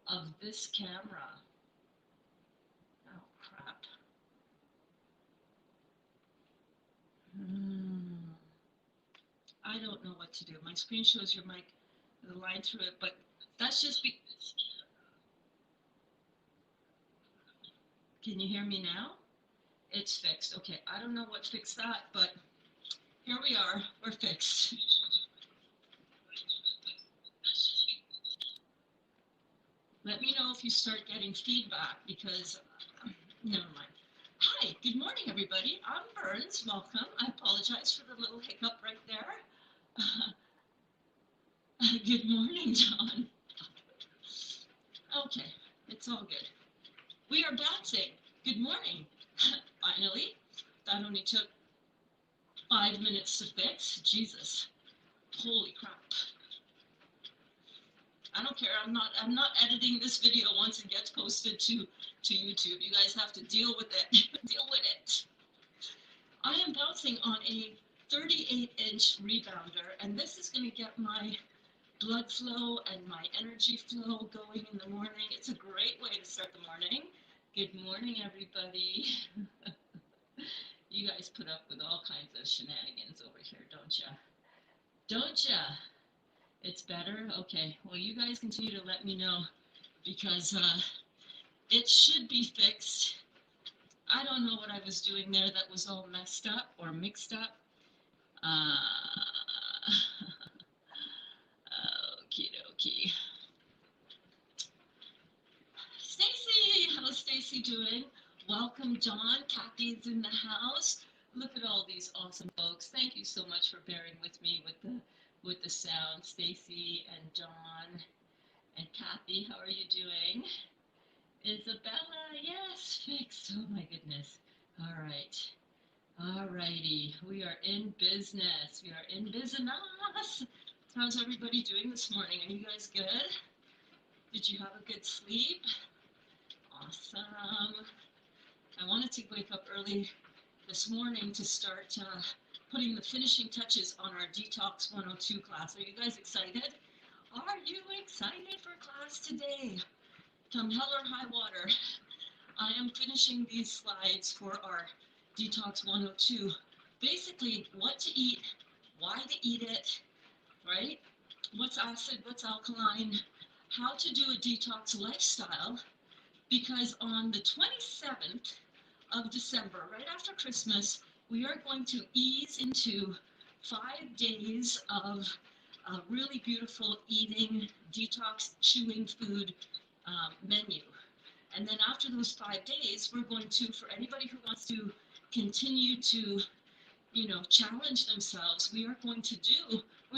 of this camera. Oh, crap. I don't know what to do. My screen shows your mic, the line through it, but that's just be. Can you hear me now? It's fixed. Okay, I don't know what fixed that, but here we are. We're fixed. Let me know if you start getting feedback because, never mind. Hi, good morning, everybody. I'm Berns. Welcome. I apologize for the little hiccup right there. Good morning, John. Okay, it's all good. We are bouncing. Good morning. Finally, that only took 5 minutes to fix. Jesus, holy crap! I don't care. I'm not editing this video once it gets posted to YouTube. You guys have to deal with it. Deal with it. I am bouncing on a 38-inch rebounder, and this is going to get my blood flow and my energy flow going in the morning. It's a great way to start the morning. Good morning, everybody. You guys put up with all kinds of shenanigans over here, don't ya? Don't ya? It's better? Okay. Well, you guys continue to let me know because it should be fixed. I don't know what I was doing there that was all messed up or mixed up. Okie dokie. Stacy, how's Stacy doing? Welcome, John. Kathy's in the house. Look at all these awesome folks. Thank you so much for bearing with me with the sound. Stacy and John and Kathy, how are you doing? Isabella, yes, fixed. Oh my goodness. All right. All righty. We are in business. We are in business. How's everybody doing this morning? Are you guys good? Did you have a good sleep? Awesome. I wanted to wake up early this morning to start putting the finishing touches on our Detox 102 class. Are you guys excited? Are you excited for class today? Come hell or high water, I am finishing these slides for our Detox 102. Basically, what to eat, why to eat it, right? What's acid, what's alkaline, how to do a detox lifestyle, because on the 27th of December, right after Christmas, we are going to ease into 5 days of a really beautiful eating, detox, chewing food menu. And then after those 5 days, we're going to, for anybody who wants to continue to, challenge themselves, we're going to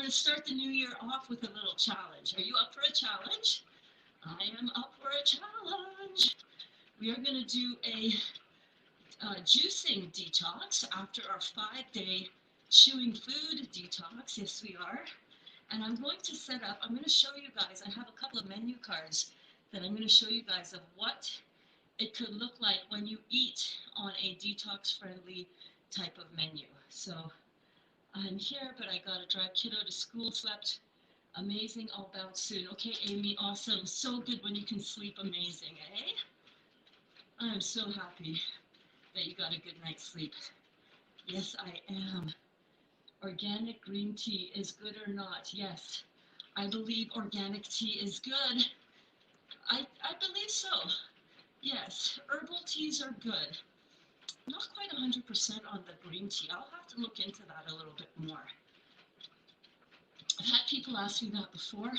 start the new year off with a little challenge. Are you up for a challenge? I am up for a challenge. We are going to do a juicing detox after our 5-day chewing food detox. Yes, we are. And I'm going to show you guys, I have a couple of menu cards that I'm going to show you guys of what it could look like when you eat on a detox-friendly type of menu. So I'm here, but I got to drive kiddo to school, slept amazing, I'll bounce soon. Okay, Amy, awesome. So good when you can sleep amazing, eh? I'm so happy that you got a good night's sleep. Yes, I am. Organic green tea is good or not? Yes, I believe organic tea is good. I believe so. Yes, herbal teas are good. Not quite 100% on the green tea. I'll have to look into that a little bit more. I've had people ask me that before.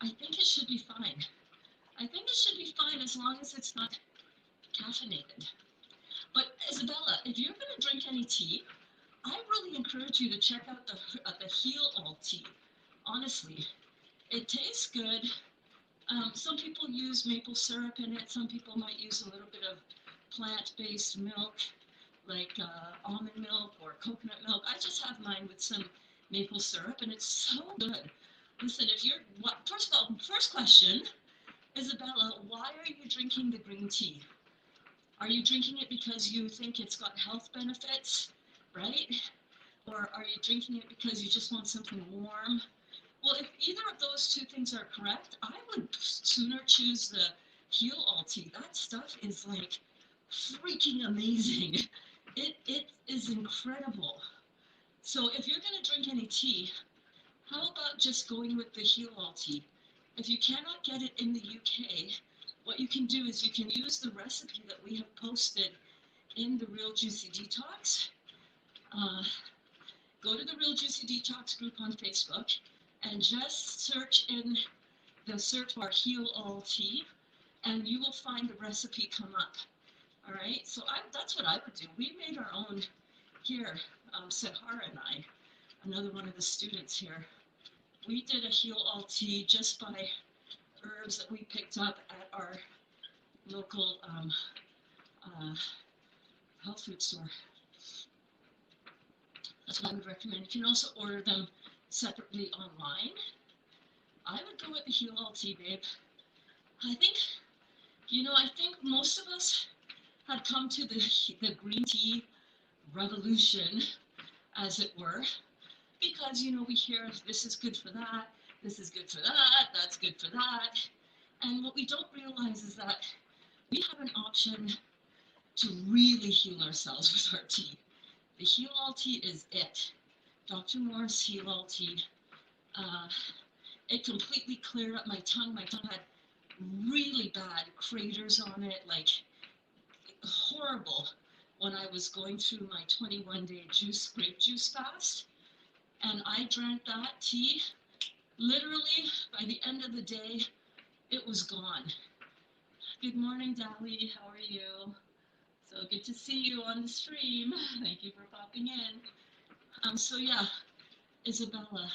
I think it should be fine. I think it should be fine as long as it's not caffeinated. But Isabella, if you're going to drink any tea, I really encourage you to check out the Heal All tea. Honestly, it tastes good. Some people use maple syrup in it. Some people might use a little bit of plant-based milk, like almond milk or coconut milk. I just have mine with some maple syrup, and it's so good. Listen, first of all, first question, Isabella, why are you drinking the green tea? Are you drinking it because you think it's got health benefits, right? Or are you drinking it because you just want something warm? Well, if either of those two things are correct, I would sooner choose the Heal All tea. That stuff is like freaking amazing. It is incredible. So if you're going to drink any tea, how about just going with the Heal All tea? If you cannot get it in the UK, what you can do is you can use the recipe that we have posted in the Real Juicy Detox. Uh, Go to the Real Juicy Detox group on Facebook and just search in the search bar Heal All tea, and you will find the recipe come up. All right, so that's what I would do. We made our own here, Sahara and I, another one of the students here. We did a Heal All tea just by herbs that we picked up at our local health food store. That's what I would recommend. You can also order them separately online. I would go with the Heal All tea, babe. I think most of us had come to the green tea revolution, as it were, because, we hear this is good for that, this is good for that, that's good for that. And what we don't realize is that we have an option to really heal ourselves with our tea. The Heal All tea is it. Dr. Morris Heal All tea. It completely cleared up my tongue. My tongue had really bad craters on it, like horrible, when I was going through my 21-day grape juice fast. And I drank that tea. Literally, by the end of the day, it was gone. Good morning, Dali. How are you? So good to see you on the stream. Thank you for popping in. So yeah, Isabella,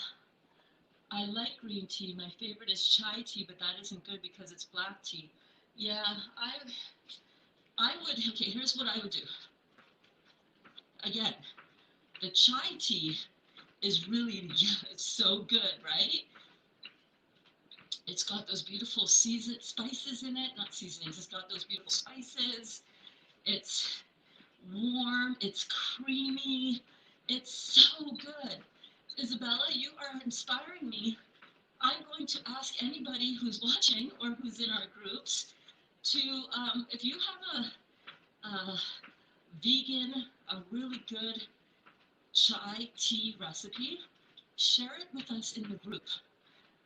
I like green tea. My favorite is chai tea, but that isn't good because it's black tea. Yeah, I would, okay, here's what I would do. Again, the chai tea is really, it's so good, right? It's got those beautiful seasoned spices in it, not seasonings, it's got those beautiful spices. It's warm, it's creamy, it's so good. Isabella, you are inspiring me. I'm going to ask anybody who's watching or who's in our groups to, if you have a vegan, a really good chai tea recipe, share it with us in the group.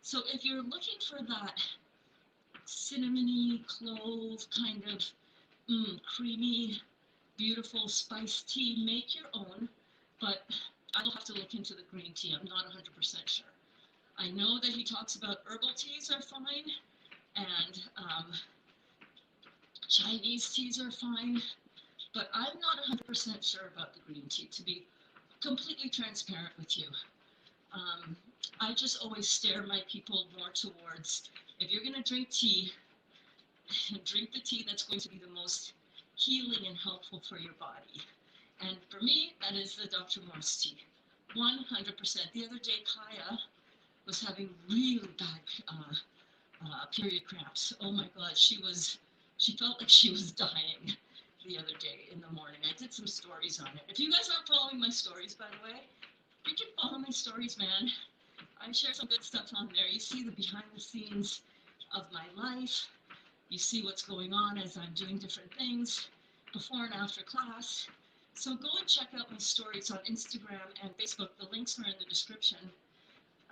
So if you're looking for that cinnamony clove kind of creamy, beautiful spiced tea, make your own, but I'll have to look into the green tea. I'm not 100% sure. I know that he talks about herbal teas are fine, and Chinese teas are fine, but I'm not 100% sure about the green tea, to be completely transparent with you. I just always steer my people more towards, if you're going to drink tea, drink the tea that's going to be the most healing and helpful for your body. And for me, that is the Dr. Morris tea, 100%. The other day, Kaya was having really bad period cramps. Oh my God, she felt like she was dying the other day in the morning. I did some stories on it. If you guys aren't following my stories, by the way, you can follow my stories, man. I share some good stuff on there. You see the behind the scenes of my life. You see what's going on as I'm doing different things before and after class. So go and check out my stories on Instagram and Facebook. The links are in the description.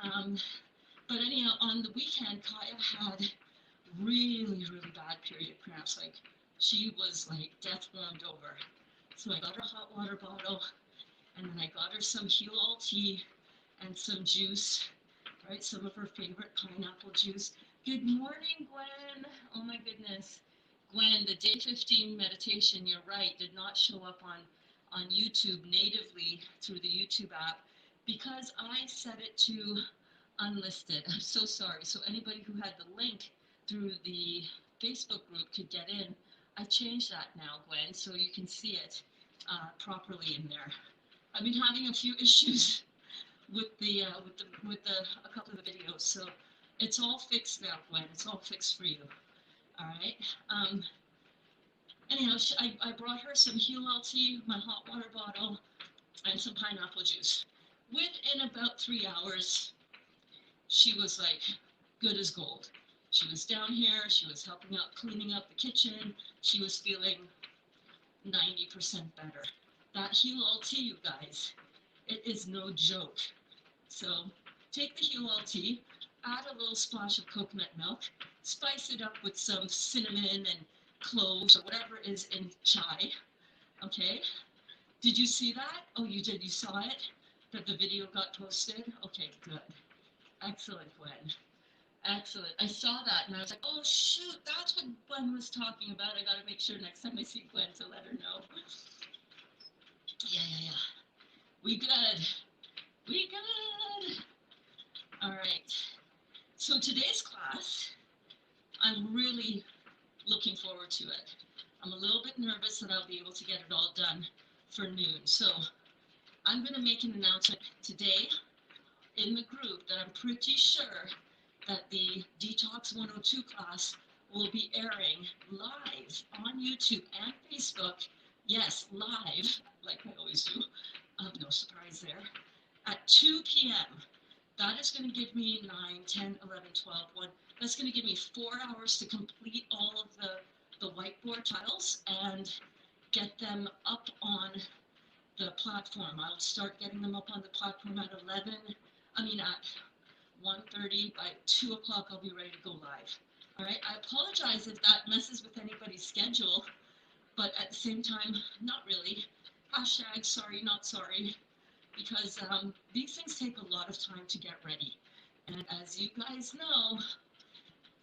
But anyhow, on the weekend, Kaya had really, really bad period cramps. Like, she was like death warmed over. So I got her a hot water bottle, and then I got her some Heal All tea and some juice, right? Some of her favorite pineapple juice. Good morning, Gwen. Oh my goodness. Gwen, the day 15 meditation, you're right, did not show up on YouTube natively through the YouTube app because I set it to unlisted. I'm so sorry. So anybody who had the link through the Facebook group could get in. I changed that now, Gwen, so you can see it properly in there. I've been having a few issues with a couple of the videos, so it's all fixed now, Gwen. It's all fixed for you. All right. Anyhow, I brought her some Heal All tea, my hot water bottle, and some pineapple juice. Within about 3 hours, she was like good as gold. She was down here, she was helping out cleaning up the kitchen, she was feeling 90% better. That Heal Alt, you guys, it is no joke. So take the Heal Alt, add a little splash of coconut milk, spice it up with some cinnamon and cloves or whatever is in chai. Okay? Did you see that? Oh, you did. You saw it? That the video got posted? Okay, good. Excellent, Gwen. Excellent. I saw that and I was like, oh, shoot, that's what Gwen was talking about. I got to make sure next time I see Gwen to let her know. Yeah. We good. We good. All right. So today's class, I'm really looking forward to it. I'm a little bit nervous that I'll be able to get it all done for noon. So I'm going to make an announcement today in the group that I'm pretty sure that the Detox 102 class will be airing live on YouTube and Facebook. Yes, live, like I always do. No surprise there. At 2 p.m. That is going to give me 9, 10, 11, 12, 1. That's going to give me 4 hours to complete all of the whiteboard tiles and get them up on the platform. I'll start getting them up on the platform at 1:30. By 2 o'clock, I'll be ready to go live. All right, I apologize if that messes with anybody's schedule, but at the same time, not really. Hashtag sorry, not sorry, because these things take a lot of time to get ready. And as you guys know,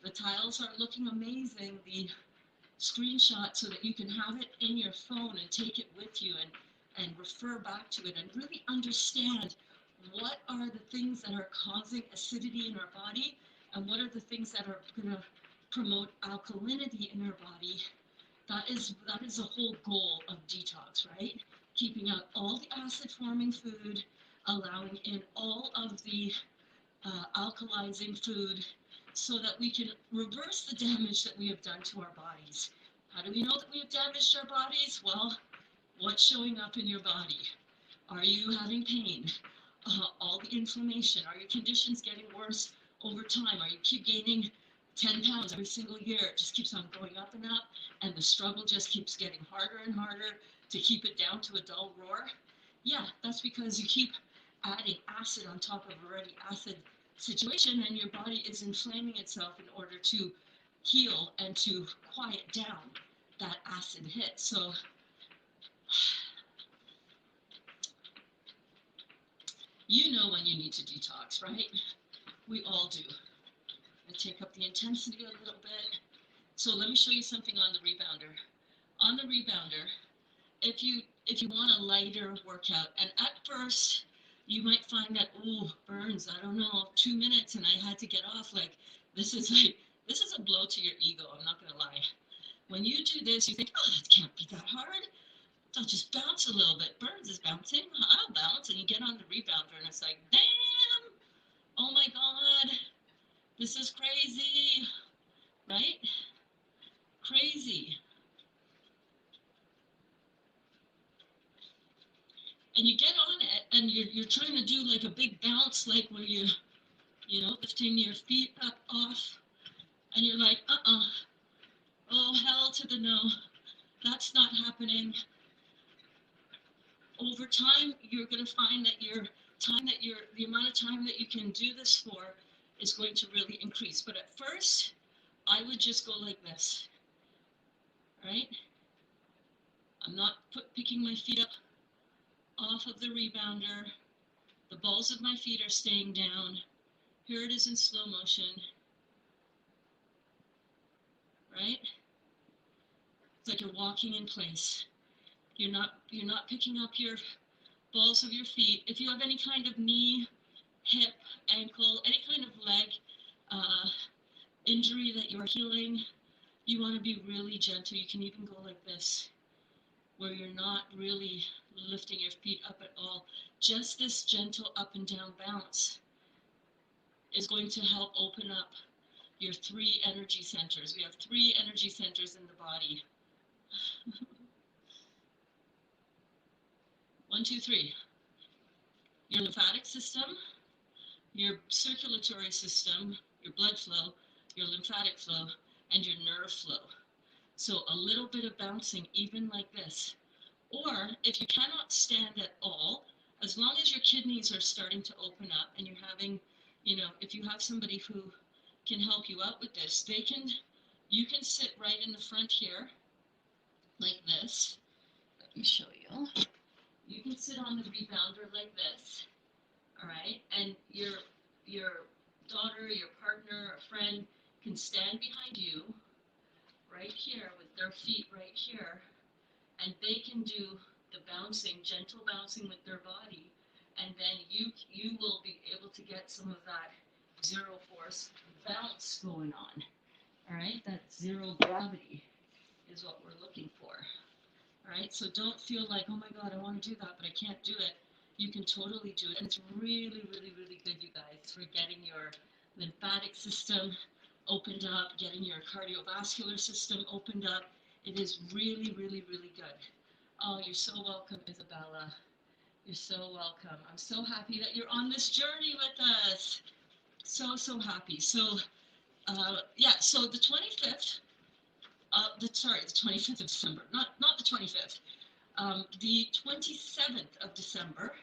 the tiles are looking amazing. The screenshot so that you can have it in your phone and take it with you and refer back to it and really understand what are the things that are causing acidity in our body and what are the things that are going to promote alkalinity in our body. That is the whole goal of detox, right? Keeping out all the acid-forming food, allowing in all of the alkalizing food so that we can reverse the damage that we have done to our bodies. How do we know that we have damaged our bodies? Well, what's showing up in your body? Are you having pain? All the inflammation? Are your conditions getting worse over time? Are you keep gaining 10 pounds every single year? It just keeps on going up and up, and the struggle just keeps getting harder and harder to keep it down to a dull roar? Yeah, that's because you keep adding acid on top of already acid situation, and your body is inflaming itself in order to heal and to quiet down that acid hit. So you know when you need to detox, right? We all do. I take up the intensity a little bit. So let me show you something on the rebounder. On the rebounder, if you want a lighter workout, and at first you might find that, oh, Berns, I don't know, 2 minutes and I had to get off. This is a blow to your ego, I'm not gonna lie. When you do this, you think, oh, that can't be that hard. I'll just bounce a little bit. Berns is bouncing, I'll bounce. And you get on the rebounder and it's like, damn, oh my God, this is crazy, right? Crazy. And you get on it and you're trying to do like a big bounce, like where you lifting your feet up off, and you're like, oh, hell to the no, that's not happening. Over time, you're going to find that the amount of time that you can do this for is going to really increase. But at first, I would just go like this, right? I'm not picking my feet up off of the rebounder. The balls of my feet are staying down. Here it is in slow motion, right? It's like you're walking in place. You're not picking up your balls of your feet. If you have any kind of knee, hip, ankle, any kind of leg injury that you're healing, you want to be really gentle. You can even go like this, where you're not really lifting your feet up at all. Just this gentle up and down bounce is going to help open up your 3 energy centers. We have 3 energy centers in the body. 1, 2, 3. Your lymphatic system, your circulatory system, your blood flow, your lymphatic flow, and your nerve flow. So a little bit of bouncing, even like this. Or if you cannot stand at all, as long as your kidneys are starting to open up and you're having, if you have somebody who can help you out with this, you can sit right in the front here, like this. Let me show you. You can sit on the rebounder like this, all right? And your daughter, your partner, a friend can stand behind you right here with their feet right here, and they can do the bouncing, gentle bouncing with their body, and then you will be able to get some of that zero force bounce going on. All right, that zero gravity is what we're looking for. All right, so don't feel like, oh my God, I want to do that, but I can't do it. You can totally do it, and it's really, really, really good, you guys, for getting your lymphatic system opened up, getting your cardiovascular system opened up. It is really, really, really good. Oh, you're so welcome, Isabella. You're so welcome. I'm so happy that you're on this journey with us. So, so happy. So, so the 25th, the 25th of December, not the 25th, the 27th of December,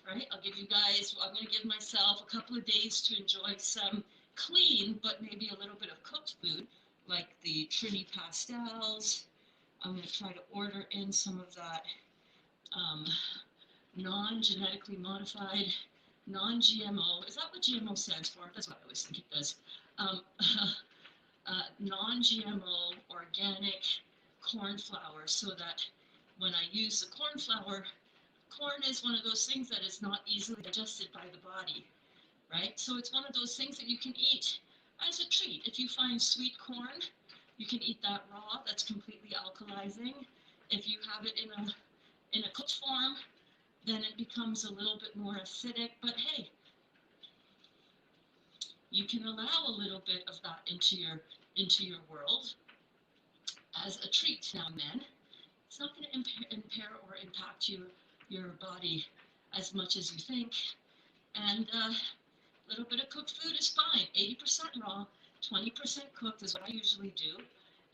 right? I'm going to give myself a couple of days to enjoy some clean, but maybe a little bit of cooked food, like the Trini pastels. I'm going to try to order in some of that non-genetically modified, non-GMO. Is that what GMO stands for? That's what I always think it does. Non-GMO organic corn flour, so that when I use the corn flour, corn is one of those things that is not easily digested by the body, right? So it's one of those things that you can eat as a treat. If you find sweet corn, you can eat that raw. That's completely alkalizing. If you have it in a cooked form, then it becomes a little bit more acidic. But hey, you can allow a little bit of that into your world as a treat now and then. It's not going to impair or impact your body as much as you think. And a little bit of cooked food is fine. 80% raw, 20% cooked is what I usually do.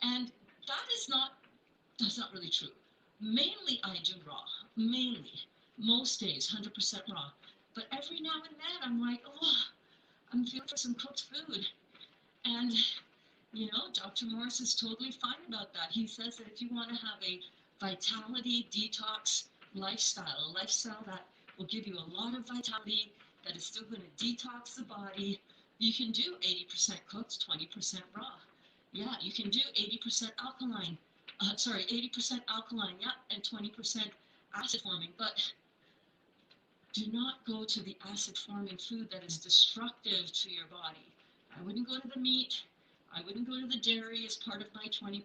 And that's not really true. Mainly I do raw. Mainly. Most days, 100% raw. But every now and then I'm like, oh, I'm feeling for some cooked food. And, Dr. Morris is totally fine about that. He says that if you want to have a vitality detox lifestyle, a lifestyle that will give you a lot of vitality, that is still going to detox the body, you can do 80% cooked, 20% raw. Yeah, you can do 80% alkaline. 80% alkaline, yeah, and 20% acid forming. But do not go to the acid forming food that is destructive to your body. I wouldn't go to the meat. I wouldn't go to the dairy as part of my 20%,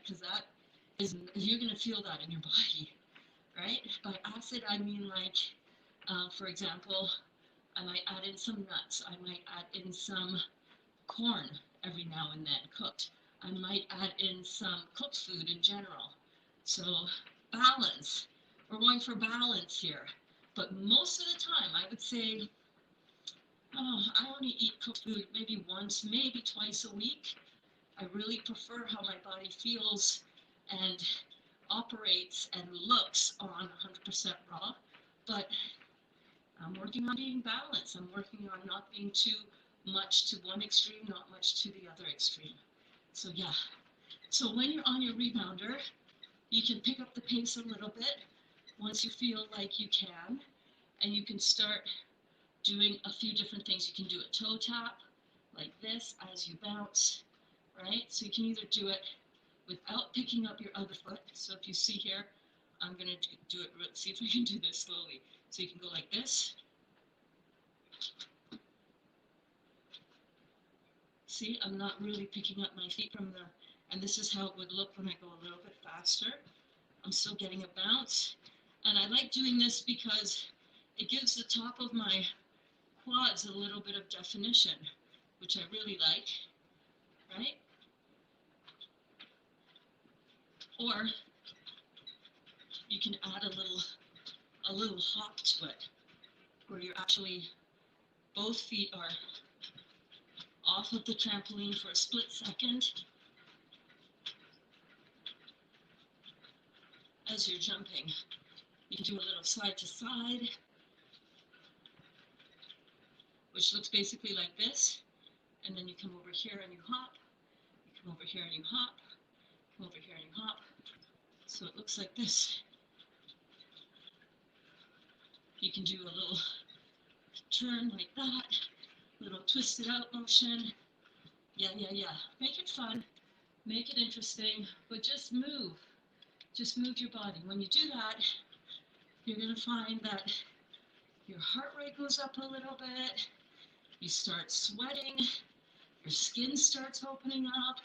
because you're going to feel that in your body, right? By acid, I mean like, for example, I might add in some nuts. I might add in some corn every now and then, cooked. I might add in some cooked food in general. So balance. We're going for balance here. But most of the time, I would say, I only eat cooked food maybe once, maybe twice a week. I really prefer how my body feels and operates and looks on 100% raw. But I'm working on being balanced. I'm working on not being too much to one extreme, not much to the other extreme. So yeah. So when you're on your rebounder, you can pick up the pace a little bit once you feel like you can, and you can start doing a few different things. You can do a toe tap like this as you bounce, right? So you can either do it without picking up your other foot. So if you see here, I'm going to do it, see if I can do this slowly. So you can go like this. See, I'm not really picking up my feet and this is how it would look when I go a little bit faster. I'm still getting a bounce. And I like doing this because it gives the top of my quads a little bit of definition, which I really like, right? Or you can add a little hop to it, where you're actually Both feet are off of the trampoline for a split second as you're jumping. You can do a little side to side, which looks basically like this. And then you come over here and you hop. You come over here and you hop. Come over here and you hop. So it looks like this. You can do a little turn like that, little twisted out motion. Yeah. Make it fun, make it interesting, but just move. Just move your body. When you do that, you're going to find that your heart rate goes up a little bit, you start sweating, your skin starts opening up,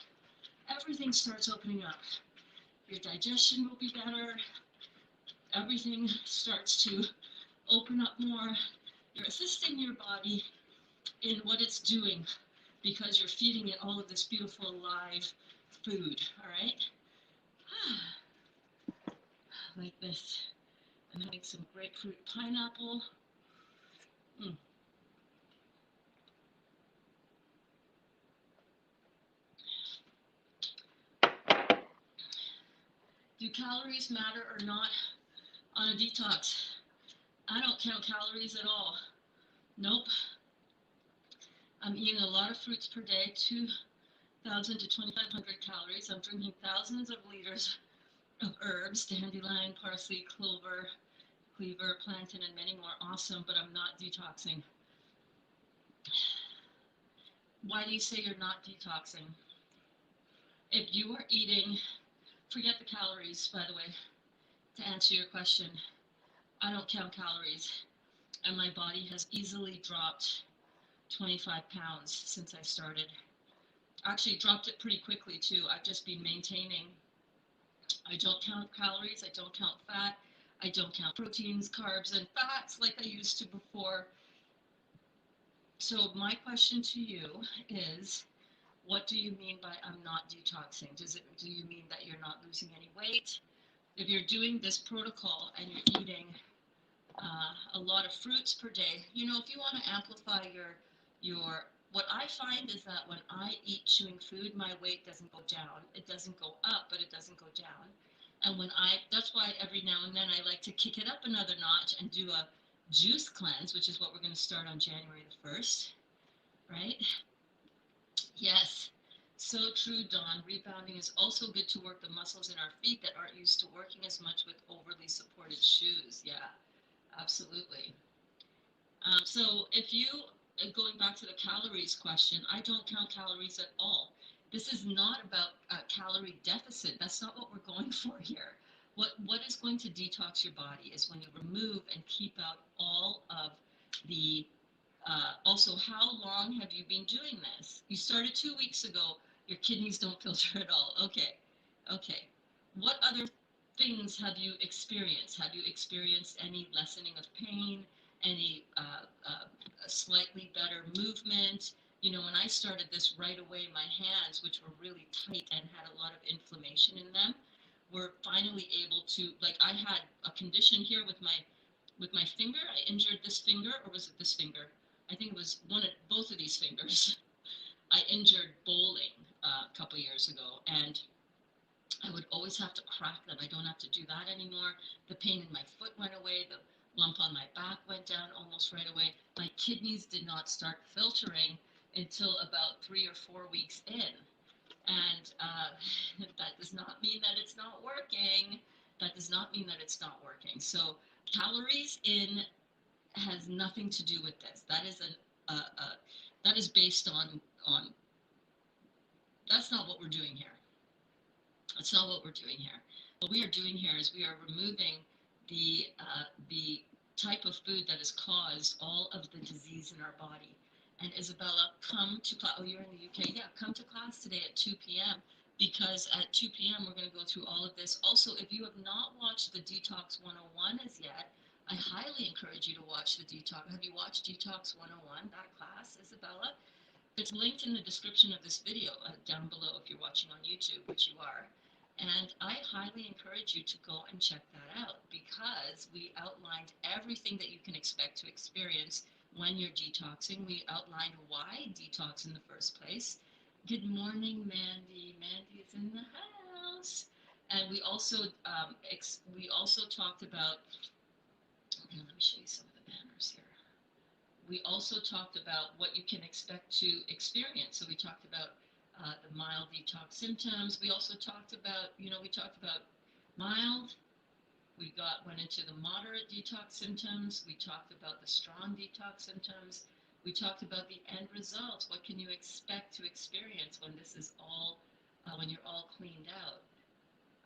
everything starts opening up. Your digestion will be better, everything starts to open up more. You're assisting your body in what it's doing because you're feeding it all of this beautiful live food, all right? Like this. I'm having some grapefruit pineapple. Do calories matter or not on a detox? I don't count calories at all. Nope. I'm eating a lot of fruits per day, 2,000 to 2,500 calories. I'm drinking thousands of liters of herbs, dandelion, parsley, clover, plantain, and many more. Awesome, but I'm not detoxing. Why do you say you're not detoxing? If you are eating, forget the calories, by the way, to answer your question. I don't count calories, and my body has easily dropped 25 pounds since I started. Actually, dropped it pretty quickly too. I've just been maintaining. I don't count calories, I don't count fat, I don't count proteins, carbs, and fats like I used to before. So my question to you is, what do you mean by I'm not detoxing? Do you mean that you're not losing any weight? If you're doing this protocol and you're eating a lot of fruits per day, you know, if you want to amplify your what I find is that when I eat chewing food, my weight doesn't go down. It doesn't go up, but it doesn't go down. And that's why every now and then I like to kick it up another notch and do a juice cleanse, which is what we're going to start on January the 1st, right? Yes, so true, Dawn. Rebounding is also good to work the muscles in our feet that aren't used to working as much with overly supported shoes. Yeah, absolutely. So if you, going back to the calories question, I don't count calories at all. This is not about a calorie deficit. That's not what we're going for here. What is going to detox your body is when you remove and keep out all of the, also, how long have you been doing this? You started 2 weeks ago. Your kidneys don't filter at all. Okay. What other things have you experienced? Have you experienced any lessening of pain? Any slightly better movement? You know, when I started this right away, my hands, which were really tight and had a lot of inflammation in them, were finally able to, like, I had a condition here with my finger. I injured this finger, or was it this finger? I think it was both of these fingers. I injured bowling a couple years ago, and I would always have to crack them. I don't have to do that anymore. The pain in my foot went away. The lump on my back went down almost right away. My kidneys did not start filtering until about 3 or 4 weeks in. And that does not mean that it's not working. That does not mean that it's not working. So calories in has nothing to do with this. That is that is based on that's not what we're doing here. That's not what we're doing here. What we are doing here is we are removing the type of food that has caused all of the disease in our body. And Isabella, come to class. Oh, you're in the UK? Yeah, come to class today at 2 p.m. because at 2 p.m. we're going to go through all of this. Also, if you have not watched the Detox 101 as yet, I highly encourage you to watch the Detox. Have you watched Detox 101, that class, Isabella? It's linked in the description of this video down below if you're watching on YouTube, which you are. And I highly encourage you to go and check that out because we outlined everything that you can expect to experience when you're detoxing. We outlined why detox in the first place. Good morning, Mandy. Mandy is in the house. And we also talked about, and let me show you some of the banners here. We also talked about what you can expect to experience. So we talked about the mild detox symptoms. We also talked about, we talked about mild. Went into the moderate detox symptoms. We talked about the strong detox symptoms. We talked about the end results. What can you expect to experience when this is all, when you're all cleaned out?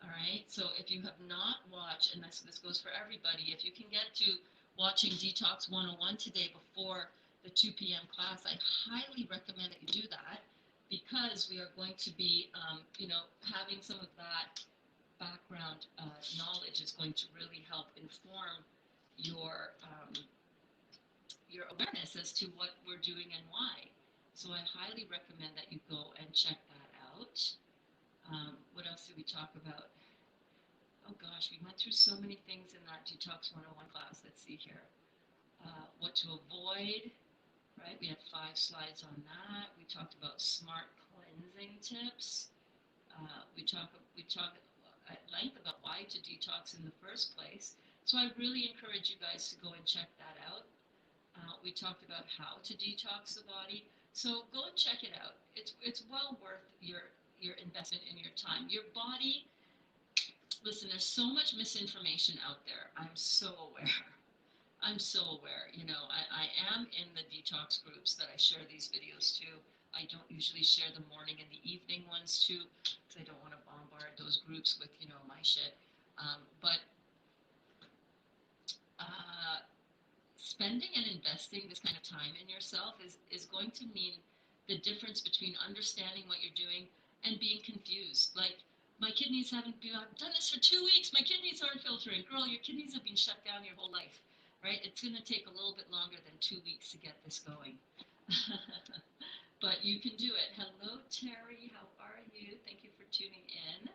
All right. So if you have not watched, and this goes for everybody, if you can get to watching Detox 101 today before the 2 p.m. class, I highly recommend that you do that, because we are going to be, having some of that background knowledge is going to really help inform your awareness as to what we're doing and why. So I highly recommend that you go and check that out. What else did we talk about? Oh gosh, we went through so many things in that Detox 101 class. Let's see here. What to avoid, right? We had 5 slides on that. We talked about smart cleansing tips. We talked at length about why to detox in the first place. So I really encourage you guys to go and check that out. We talked about how to detox the body. So go and check it out. It's well worth your investment in your time. Your body, listen, there's so much misinformation out there. I'm so aware. I'm so aware. I am in the detox groups that I share these videos to. I don't usually share the morning and the evening ones too, because I don't want to bombard those groups with, my shit. But spending and investing this kind of time in yourself is going to mean the difference between understanding what you're doing and being confused. Like, my kidneys haven't been, I've done this for 2 weeks, my kidneys aren't filtering. Girl, your kidneys have been shut down your whole life, right? It's going to take a little bit longer than 2 weeks to get this going. But you can do it. Hello, Terry. How are you? Thank you for tuning in.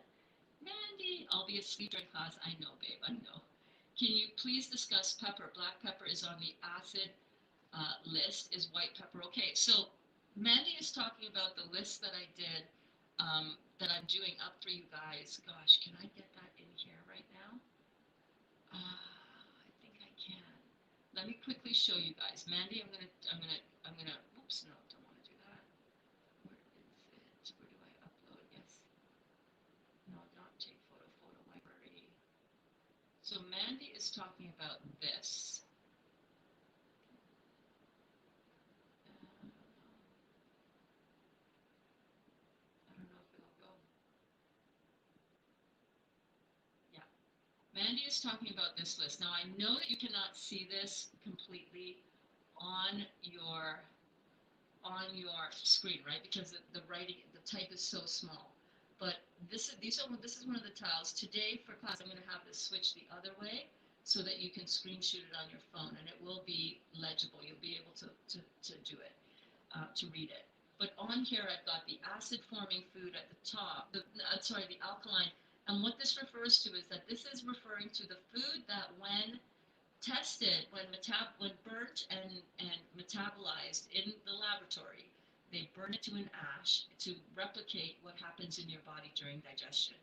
Mandy, I'll be asleep during class. I know, babe, I know. Can you please discuss pepper? Black pepper is on the acid list. Is white pepper okay? So Mandy is talking about the list that I did, that I'm doing up for you guys. Gosh, can I get that in here right now? I think I can. Let me quickly show you guys. Mandy, I'm gonna. Oops, no, don't want to do that. Where is it? Where do I upload? Yes. No, not take photo library. So Mandy is talking about this. I don't know if it'll go. Yeah. Mandy is talking about this list. Now I know that you cannot see this completely on your screen, right? Because the writing, the type is so small. But this is one of the tiles. Today for class, I'm going to have this switch the other way so that you can screen shoot it on your phone, and it will be legible. You'll be able to do it, to read it. But on here, I've got the acid-forming food at the top. The alkaline. And what this refers to is that this is referring to the food that, when tested, when burnt and metabolized in the laboratory, they burn it to an ash to replicate what happens in your body during digestion.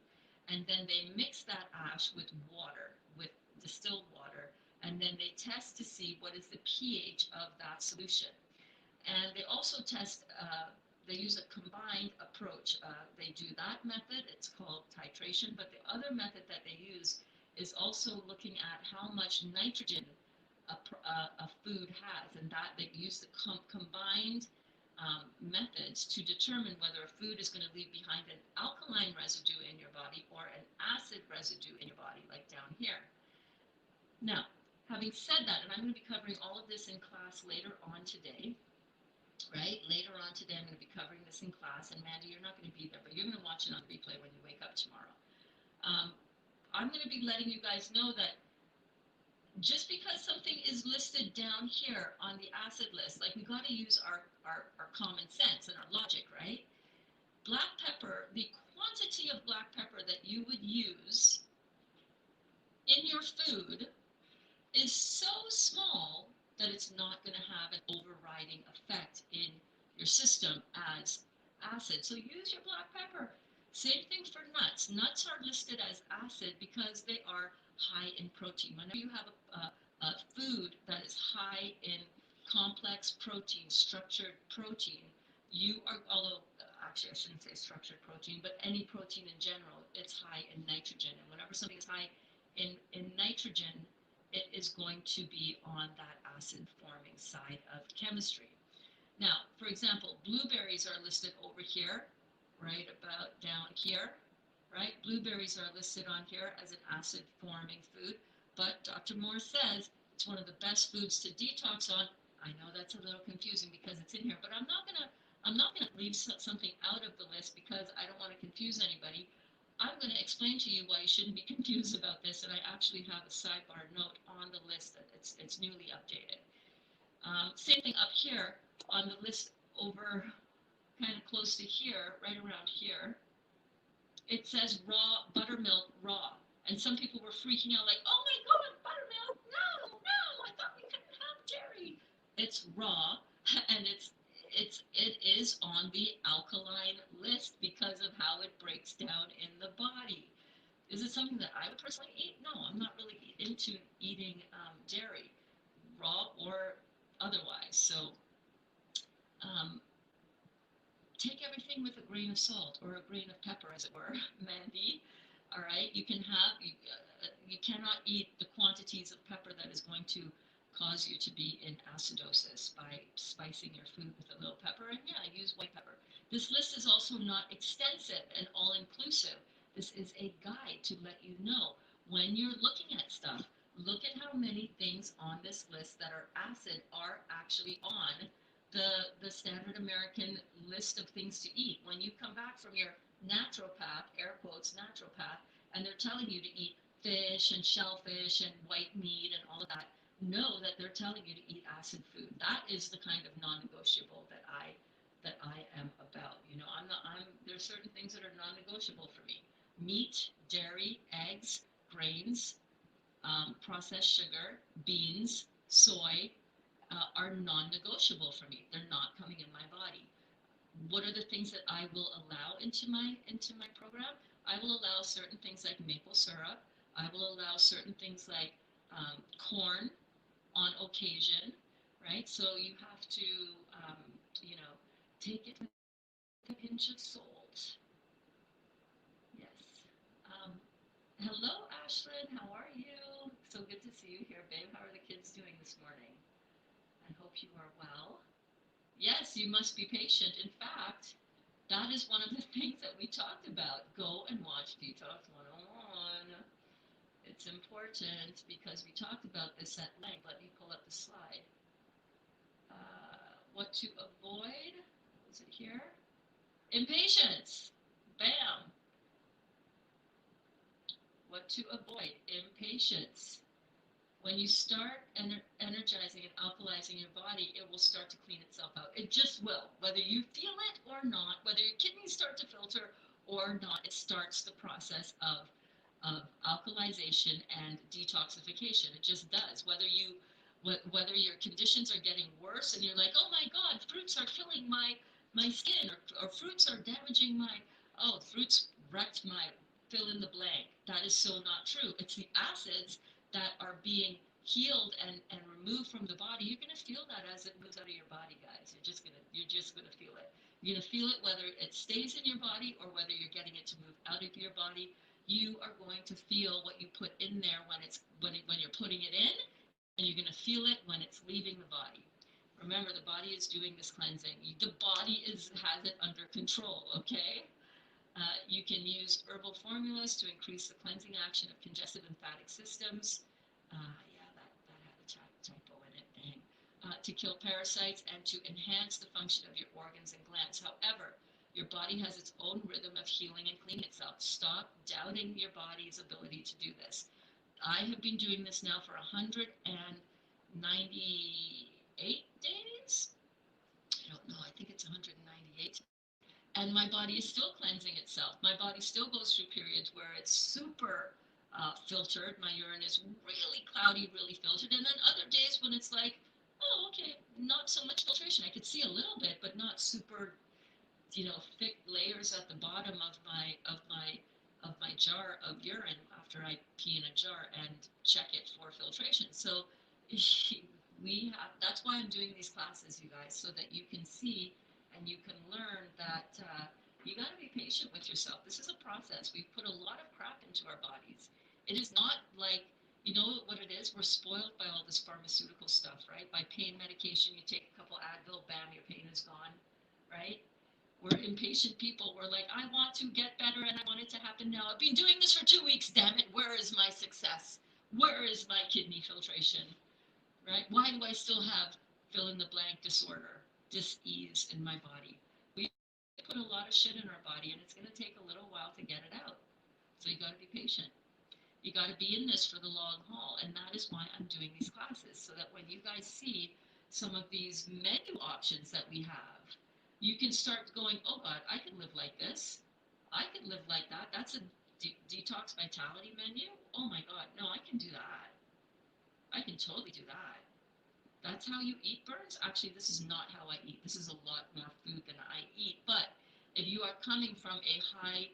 And then they mix that ash with water, with distilled water, and then they test to see what is the pH of that solution. And they also test, they use a combined approach. They do that method, it's called titration, but the other method that they use is also looking at how much nitrogen a food has, and that they use the combined methods to determine whether a food is going to leave behind an alkaline residue in your body or an acid residue in your body, like down here. Now, having said that, and I'm going to be covering all of this in class later on today, right? Later on today, I'm going to be covering this in class, and Mandy, you're not going to be there, but you're going to watch it on replay when you wake up tomorrow. I'm going to be letting you guys know that just because something is listed down here on the acid list, like, we got to use our common sense and our logic, right? Black pepper, the quantity of black pepper that you would use in your food is so small that it's not going to have an your system as acid. So use your black pepper. Same thing for nuts. Nuts are listed as acid because they are high in protein. Whenever you have a food that is high in complex protein, structured protein, you are, although actually I shouldn't say structured protein, but any protein in general, it's high in nitrogen. And whenever something is high in nitrogen, it is going to be on that acid forming side of chemistry. Now, for example, blueberries are listed over here, right about down here, right? Blueberries are listed on here as an acid forming food, but Dr. Moore says it's one of the best foods to detox on. I know that's a little confusing because it's in here, but I'm not gonna leave something out of the list because I don't want to confuse anybody. I'm going to explain to you why you shouldn't be confused about this, and I actually have a sidebar note on the list that it's newly updated. Same thing up here on the list over kind of close to here, right around here. It says raw buttermilk raw, and some people were freaking out like, oh my God, buttermilk, no, I thought we couldn't have dairy. It's raw, and it is on the alkaline list because of how it breaks down in the body. Is it something that I would personally eat? No, I'm not really into eating dairy, raw or otherwise. So take everything with a grain of salt or a grain of pepper, as it were, Mandy. All right, you cannot eat the quantities of pepper that is going to cause you to be in acidosis by spicing your food with a little pepper. And yeah, use white pepper. This list is also not extensive and all-inclusive. This is a guide to let you know when you're looking at stuff. Look at how many things on this list that are acid are actually on the standard American list of things to eat. When you come back from your naturopath, air quotes, naturopath, and they're telling you to eat fish and shellfish and white meat and all of that, know that they're telling you to eat acid food. That is the kind of non-negotiable that I am about. You know, there's certain things that are non-negotiable for me. Meat, dairy, eggs, grains, processed sugar, beans, soy, are non-negotiable for me. They're not coming in my body. What are the things that I will allow into my program? I will allow certain things like maple syrup. I will allow certain things like corn on occasion, right? So you have to, take it with a pinch of salt. Yes. Hello, Ashlyn. How are you? So good to see you here, babe. How are the kids doing this morning? I hope you are well. Yes, you must be patient. In fact, that is one of the things that we talked about. Go and watch Detox 101. It's important because we talked about this at length. Let me pull up the slide. What to avoid? Is it here? Impatience. Bam. What to avoid? Impatience. When you start energizing and alkalizing your body, it will start to clean itself out. It just will. Whether you feel it or not, whether your kidneys start to filter or not, it starts the process of alkalization and detoxification. It just does. Whether your conditions are getting worse and you're like, oh my God, fruits are killing my skin, or fruits are damaging fruits wrecked my fill in the blank. That is so not true. It's the acids that are being healed and removed from the body. You're going to feel that as it moves out of your body, guys. You're just gonna feel it. You're going to feel it whether it stays in your body or whether you're getting it to move out of your body. You are going to feel what you put in there when you're putting it in, and you're going to feel it when it's leaving the body. Remember, the body is doing this cleansing. The body has it under control, okay? You can use herbal formulas to increase the cleansing action of congestive lymphatic systems. Yeah, that had a typo in it, dang. To kill parasites and to enhance the function of your organs and glands. However, your body has its own rhythm of healing and cleaning itself. Stop doubting your body's ability to do this. I have been doing this now for 198 days. I don't know, I think it's 198. And my body is still cleansing itself. My body still goes through periods where it's super filtered. My urine is really cloudy, really filtered. And then other days when it's like, oh, okay, not so much filtration. I could see a little bit, but not super, thick layers at the bottom of my jar of urine after I pee in a jar and check it for filtration. So that's why I'm doing these classes, you guys, so that you can see and you can learn that you got to be patient with yourself. This is a process. We've put a lot of crap into our bodies. It is not like, you know what it is? We're spoiled by all this pharmaceutical stuff, right? By pain medication, you take a couple Advil, bam, your pain is gone, right? We're impatient people. We're like, I want to get better and I want it to happen now. I've been doing this for 2 weeks, damn it. Where is my success? Where is my kidney filtration? Right? Why do I still have fill in the blank disorder, dis-ease in my body? We put a lot of shit in our body and it's going to take a little while to get it out. So you got to be patient. You got to be in this for the long haul. And that is why I'm doing these classes, so that when you guys see some of these menu options that we have, you can start going, oh God, I can live like this. I can live like that. That's a detox vitality menu. Oh my God, no, I can do that. I can totally do that. That's how you eat, Berns? Actually, this is not how I eat. This is a lot more food than I eat. But if you are coming from a high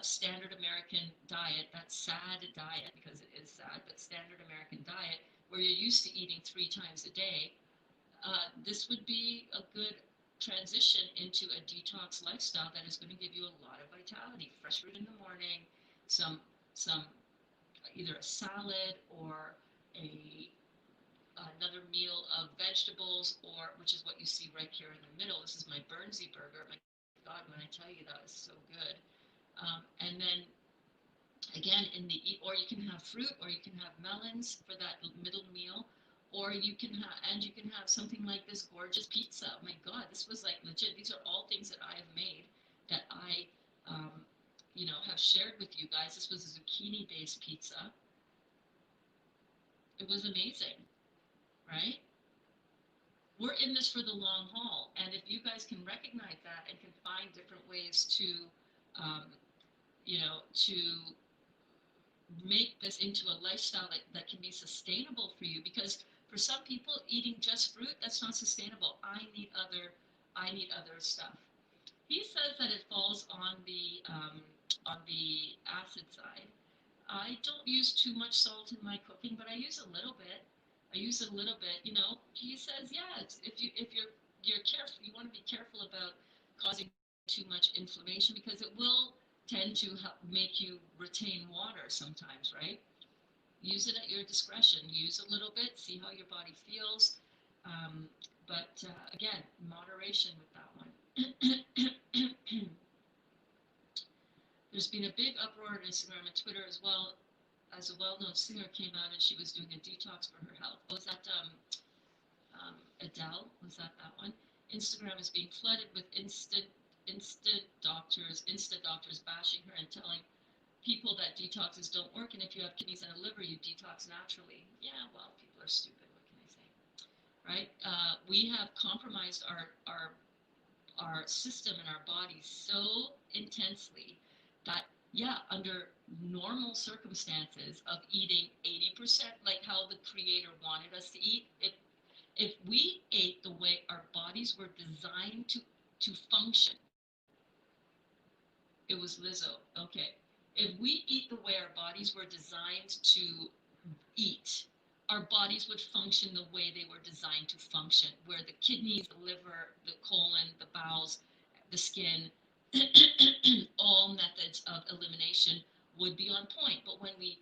standard American diet, that sad diet, because it is sad, but standard American diet, where you're used to eating 3 times a day, this would be a good transition into a detox lifestyle that is going to give you a lot of vitality. Fresh fruit in the morning, some either a salad or a another meal of vegetables, or which is what you see right here in the middle. This is my Bernsey burger. My God, when I tell you that is so good. And then again, or you can have fruit, or you can have melons for that middle meal, or you can have something like this gorgeous pizza. Oh my God, this was like legit. These are all things that I have made that I, have shared with you guys. This was a zucchini-based pizza. It was amazing, right? We're in this for the long haul, and if you guys can recognize that and can find different ways to, to make this into a lifestyle that can be sustainable for you, because for some people eating just fruit, that's not sustainable. I need other stuff. He says that it falls on the acid side. I don't use too much salt in my cooking, but I use a little bit. He says, yeah, if you're careful, you want to be careful about causing too much inflammation, because it will tend to make you retain water sometimes, right? Use it at your discretion. Use a little bit, see how your body feels. But again, moderation with that one. There's been a big uproar on Instagram and Twitter as well, as a well-known singer came out and she was doing a detox for her health. Was that Adele? Was that one? Instagram is being flooded with Insta doctors bashing her and telling people that detoxes don't work, and if you have kidneys and a liver, you detox naturally. Yeah, well, people are stupid. What can I say? Right? We have compromised our system and our bodies so intensely that, yeah, under normal circumstances of eating 80%, like how the Creator wanted us to eat, if we ate the way our bodies were designed to function, it was Lizzo. Okay. If we eat the way our bodies were designed to eat, our bodies would function the way they were designed to function, where the kidneys, the liver, the colon, the bowels, the skin, all methods of elimination would be on point. But when we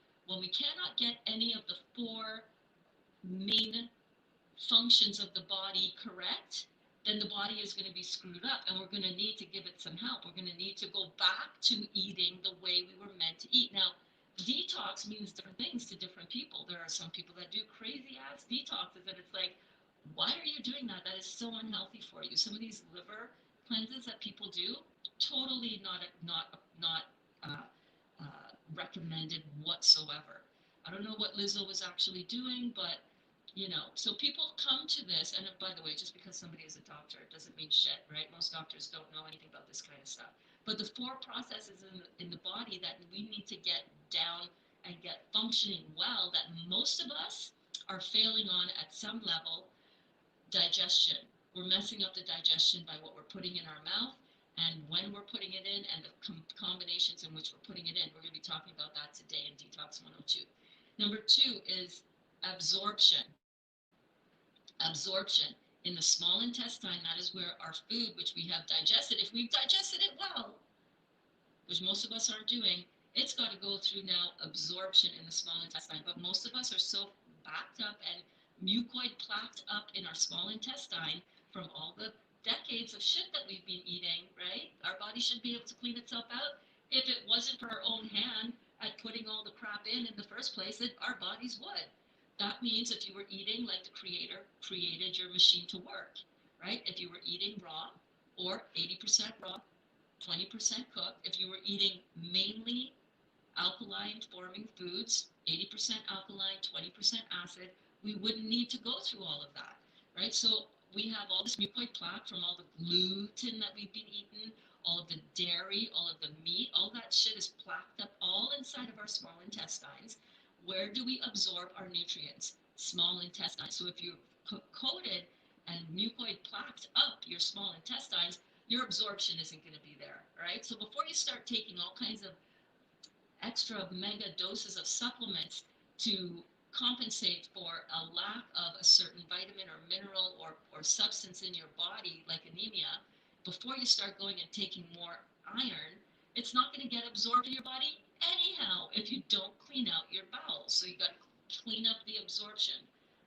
cannot get any of the 4 main functions of the body correct, then the body is going to be screwed up, and we're going to need to give it some help. We're going to need to go back to eating the way we were meant to eat. Now, detox means different things to different people. There are some people that do crazy ass detoxes, and it's like, why are you doing that? That is so unhealthy for you. Some of these liver cleanses that people do, totally not recommended whatsoever. I don't know what Lizzo was actually doing, but so people come to this, and by the way, just because somebody is a doctor, it doesn't mean shit, right? Most doctors don't know anything about this kind of stuff. But the 4 processes in the body that we need to get down and get functioning well, that most of us are failing on at some level, Digestion. We're messing up the digestion by what we're putting in our mouth and when we're putting it in and the combinations in which we're putting it in. We're going to be talking about that today in Detox 102. Number two is absorption. Absorption. In the small intestine, that is where our food, which we have digested, if we've digested it well, which most of us aren't doing, it's got to go through now absorption in the small intestine. But most of us are so backed up and mucoid plaqued up in our small intestine from all the decades of shit that we've been eating, right? Our body should be able to clean itself out. If it wasn't for our own hand at putting all the crap in the first place, our bodies would. That means if you were eating like the Creator created your machine to work, right? If you were eating raw or 80% raw, 20% cooked, if you were eating mainly alkaline forming foods, 80% alkaline, 20% acid, we wouldn't need to go through all of that, right? So we have all this mucoid plaque from all the gluten that we've been eating, all of the dairy, all of the meat, all that shit is plaqued up all inside of our small intestines. Where do we absorb our nutrients? Small intestine. So if you're coated and mucoid plaqued up your small intestines, your absorption isn't going to be there, right? So before you start taking all kinds of extra mega doses of supplements to compensate for a lack of a certain vitamin or mineral or substance in your body, like anemia, before you start going and taking more iron, it's not going to get absorbed in your body anyhow if you don't clean out your bowels. So you got to clean up the absorption,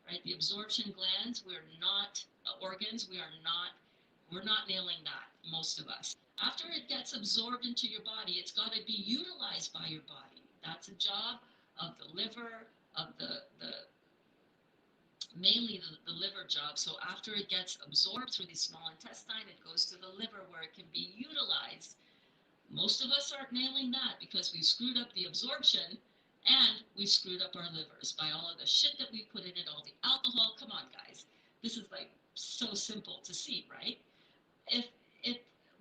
right? The absorption glands, we're not organs, we're not nailing that, most of us. After it gets absorbed into your body, it's got to be utilized by your body. That's a job of the liver, of mainly the liver job. So after it gets absorbed through the small intestine, it goes to the liver where it can be utilized. Most of us aren't nailing that because we screwed up the absorption and we screwed up our livers by all of the shit that we put in it, all the alcohol. Come on, guys. This is like so simple to see, right? If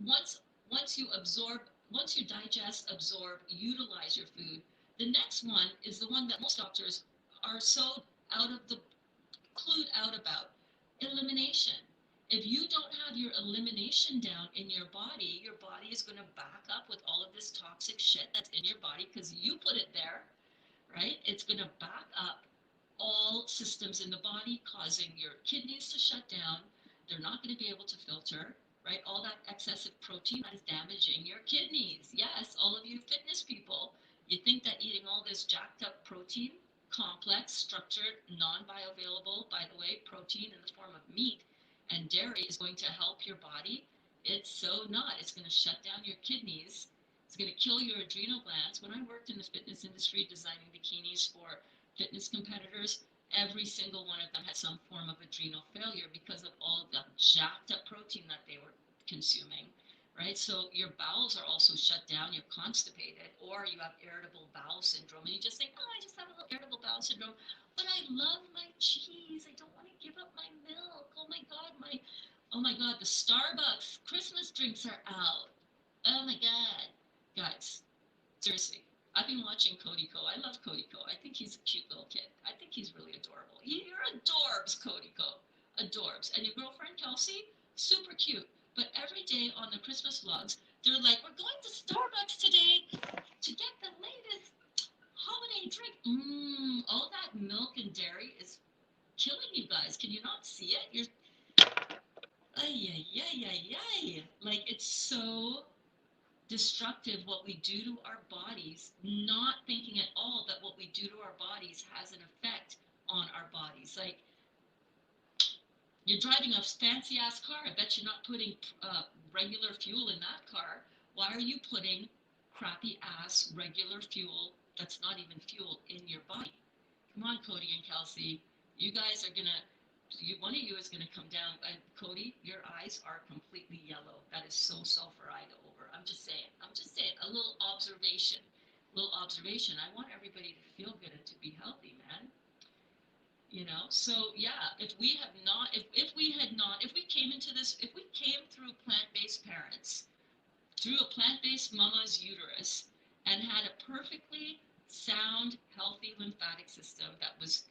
once once you absorb, once you digest, absorb, utilize your food, the next one is the one that most doctors are so out of the clued out about: elimination. If you don't have your elimination down in your body is going to back up with all of this toxic shit that's in your body because you put it there, right? It's going to back up all systems in the body, causing your kidneys to shut down. They're not going to be able to filter, right? All that excessive protein that is damaging your kidneys. Yes, all of you fitness people, you think that eating all this jacked up protein, complex, structured, non-bioavailable, by the way, protein in the form of meat and dairy is going to help your body. It's so not. It's going to shut down your kidneys. It's going to kill your adrenal glands. When I worked in the fitness industry designing bikinis for fitness competitors, every single one of them had some form of adrenal failure because of all of the jacked up protein that they were consuming, right? So your bowels are also shut down, you're constipated, or you have irritable bowel syndrome, and you just think, oh, I just have a little irritable bowel syndrome, but I love my cheese, I don't want to give up my milk, oh my God, the Starbucks Christmas drinks are out, oh my God. Guys, seriously, I've been watching Cody Co. I love Cody Co. I think he's a cute little kid. I think he's really adorable. You're adorbs, Cody Co. Adorbs. And your girlfriend, Kelsey, super cute. But every day on the Christmas vlogs, they're like, we're going to Starbucks today to get the latest holiday drink. All that milk and dairy is killing you guys. Can you not see it? You're, ay, ay, ay, ay, ay. Like, it's so destructive what we do to our bodies, not thinking at all that what we do to our bodies has an effect on our bodies. Like, you're driving a fancy ass car, I bet you're not putting regular fuel in that car. Why are you putting crappy ass regular fuel that's not even fuel in your body? Come on, Cody and Kelsey, you guys are gonna, one of you is going to come down. And Cody, your eyes are completely yellow. That is so sulfur-eyed over. I'm just saying. A little observation. I want everybody to feel good and to be healthy, man. You know? So, yeah, if we came into this, if we came through plant-based parents, through a plant-based mama's uterus, and had a perfectly sound, healthy lymphatic system that was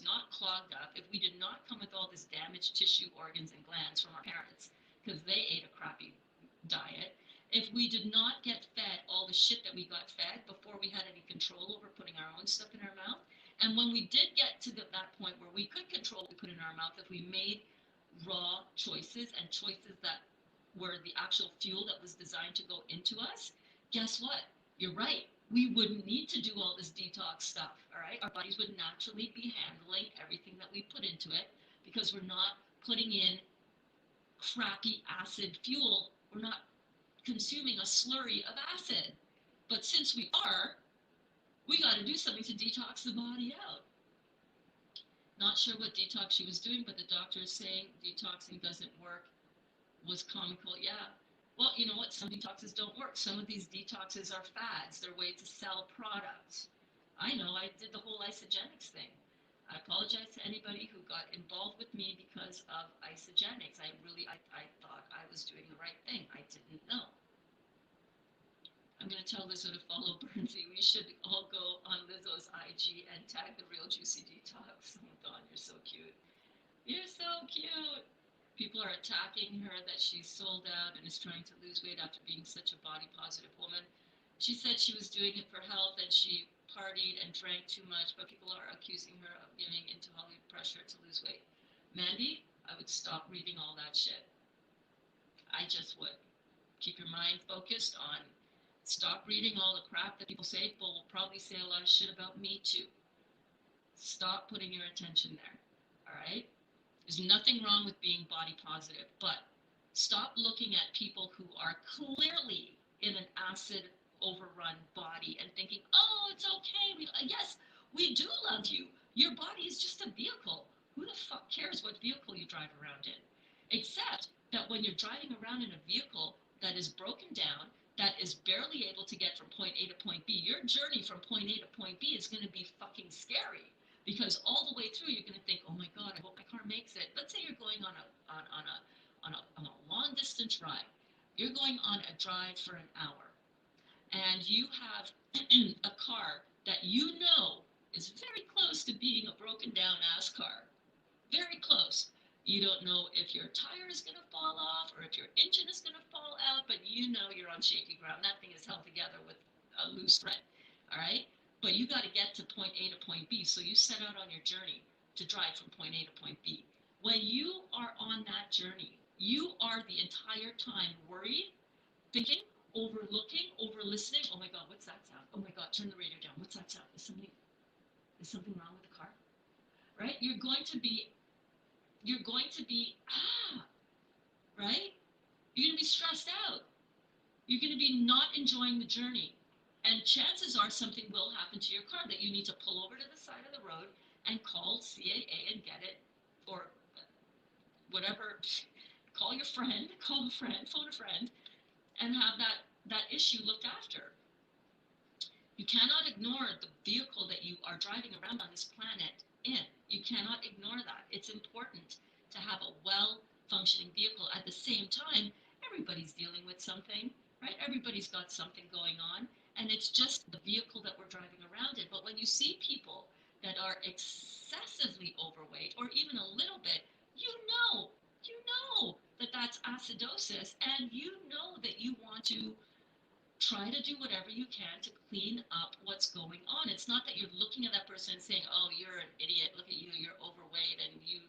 not clogged up, if we did not come with all this damaged tissue, organs, and glands from our parents because they ate a crappy diet, if we did not get fed all the shit that we got fed before we had any control over putting our own stuff in our mouth, and when we did get to that point where we could control what we put in our mouth, if we made raw choices and choices that were the actual fuel that was designed to go into us, guess what? You're right. We wouldn't need to do all this detox stuff, all right? Our bodies would naturally be handling everything that we put into it because we're not putting in crappy acid fuel. We're not consuming a slurry of acid. But since we are, we got to do something to detox the body out. Not sure what detox she was doing, but the doctor is saying detoxing doesn't work. Was comical. Yeah. Well, you know what? Some detoxes don't work. Some of these detoxes are fads. They're ways to sell products. I know. I did the whole isogenics thing. I apologize to anybody who got involved with me because of isogenics. I thought I was doing the right thing. I didn't know. I'm going to tell Lizzo to follow Bernsey. We should all go on Lizzo's IG and tag the Real Juicy Detox. Oh, Dawn, you're so cute. You're so cute. People are attacking her that she's sold out and is trying to lose weight after being such a body positive woman. She said she was doing it for health and she partied and drank too much, but people are accusing her of giving into Hollywood pressure to lose weight. Mandy, I would stop reading all that shit. I just would. Keep your mind focused on stop reading all the crap that people say. People will probably say a lot of shit about me too. Stop putting your attention there. All right? There's nothing wrong with being body positive, but stop looking at people who are clearly in an acid overrun body and thinking, oh, it's okay. Yes, we do love you. Your body is just a vehicle. Who the fuck cares what vehicle you drive around in? Except that when you're driving around in a vehicle that is broken down, that is barely able to get from point A to point B, your journey from point A to point B is going to be fucking scary. Because all the way through, you're going to think, oh my God, I hope my car makes it. Let's say you're going on a long distance ride. You're going on a drive for an hour. And you have a car that you know is very close to being a broken down ass car. Very close. You don't know if your tire is going to fall off or if your engine is going to fall out, but you know you're on shaky ground. That thing is held together with a loose thread. All right? But you got to get to point A to point B. So you set out on your journey to drive from point A to point B. When you are on that journey, you are the entire time worried, thinking, overlooking, over listening. Oh my God, what's that sound? Oh my God, turn the radio down. What's that sound? Is something wrong with the car? Right? You're going to be, right? You're going to be stressed out. You're going to be not enjoying the journey. And chances are something will happen to your car that you need to pull over to the side of the road and call CAA and get it, or whatever, call your friend, phone a friend, and have that issue looked after. You cannot ignore the vehicle that you are driving around on this planet in. You cannot ignore that. It's important to have a well-functioning vehicle. At the same time, everybody's dealing with something, right? Everybody's got something going on, and it's just the vehicle that we're driving around in. But when you see people that are excessively overweight, or even a little bit, you know that that's acidosis, and you know that you want to try to do whatever you can to clean up what's going on. It's not that you're looking at that person and saying, oh, you're an idiot, look at you, you're overweight, and you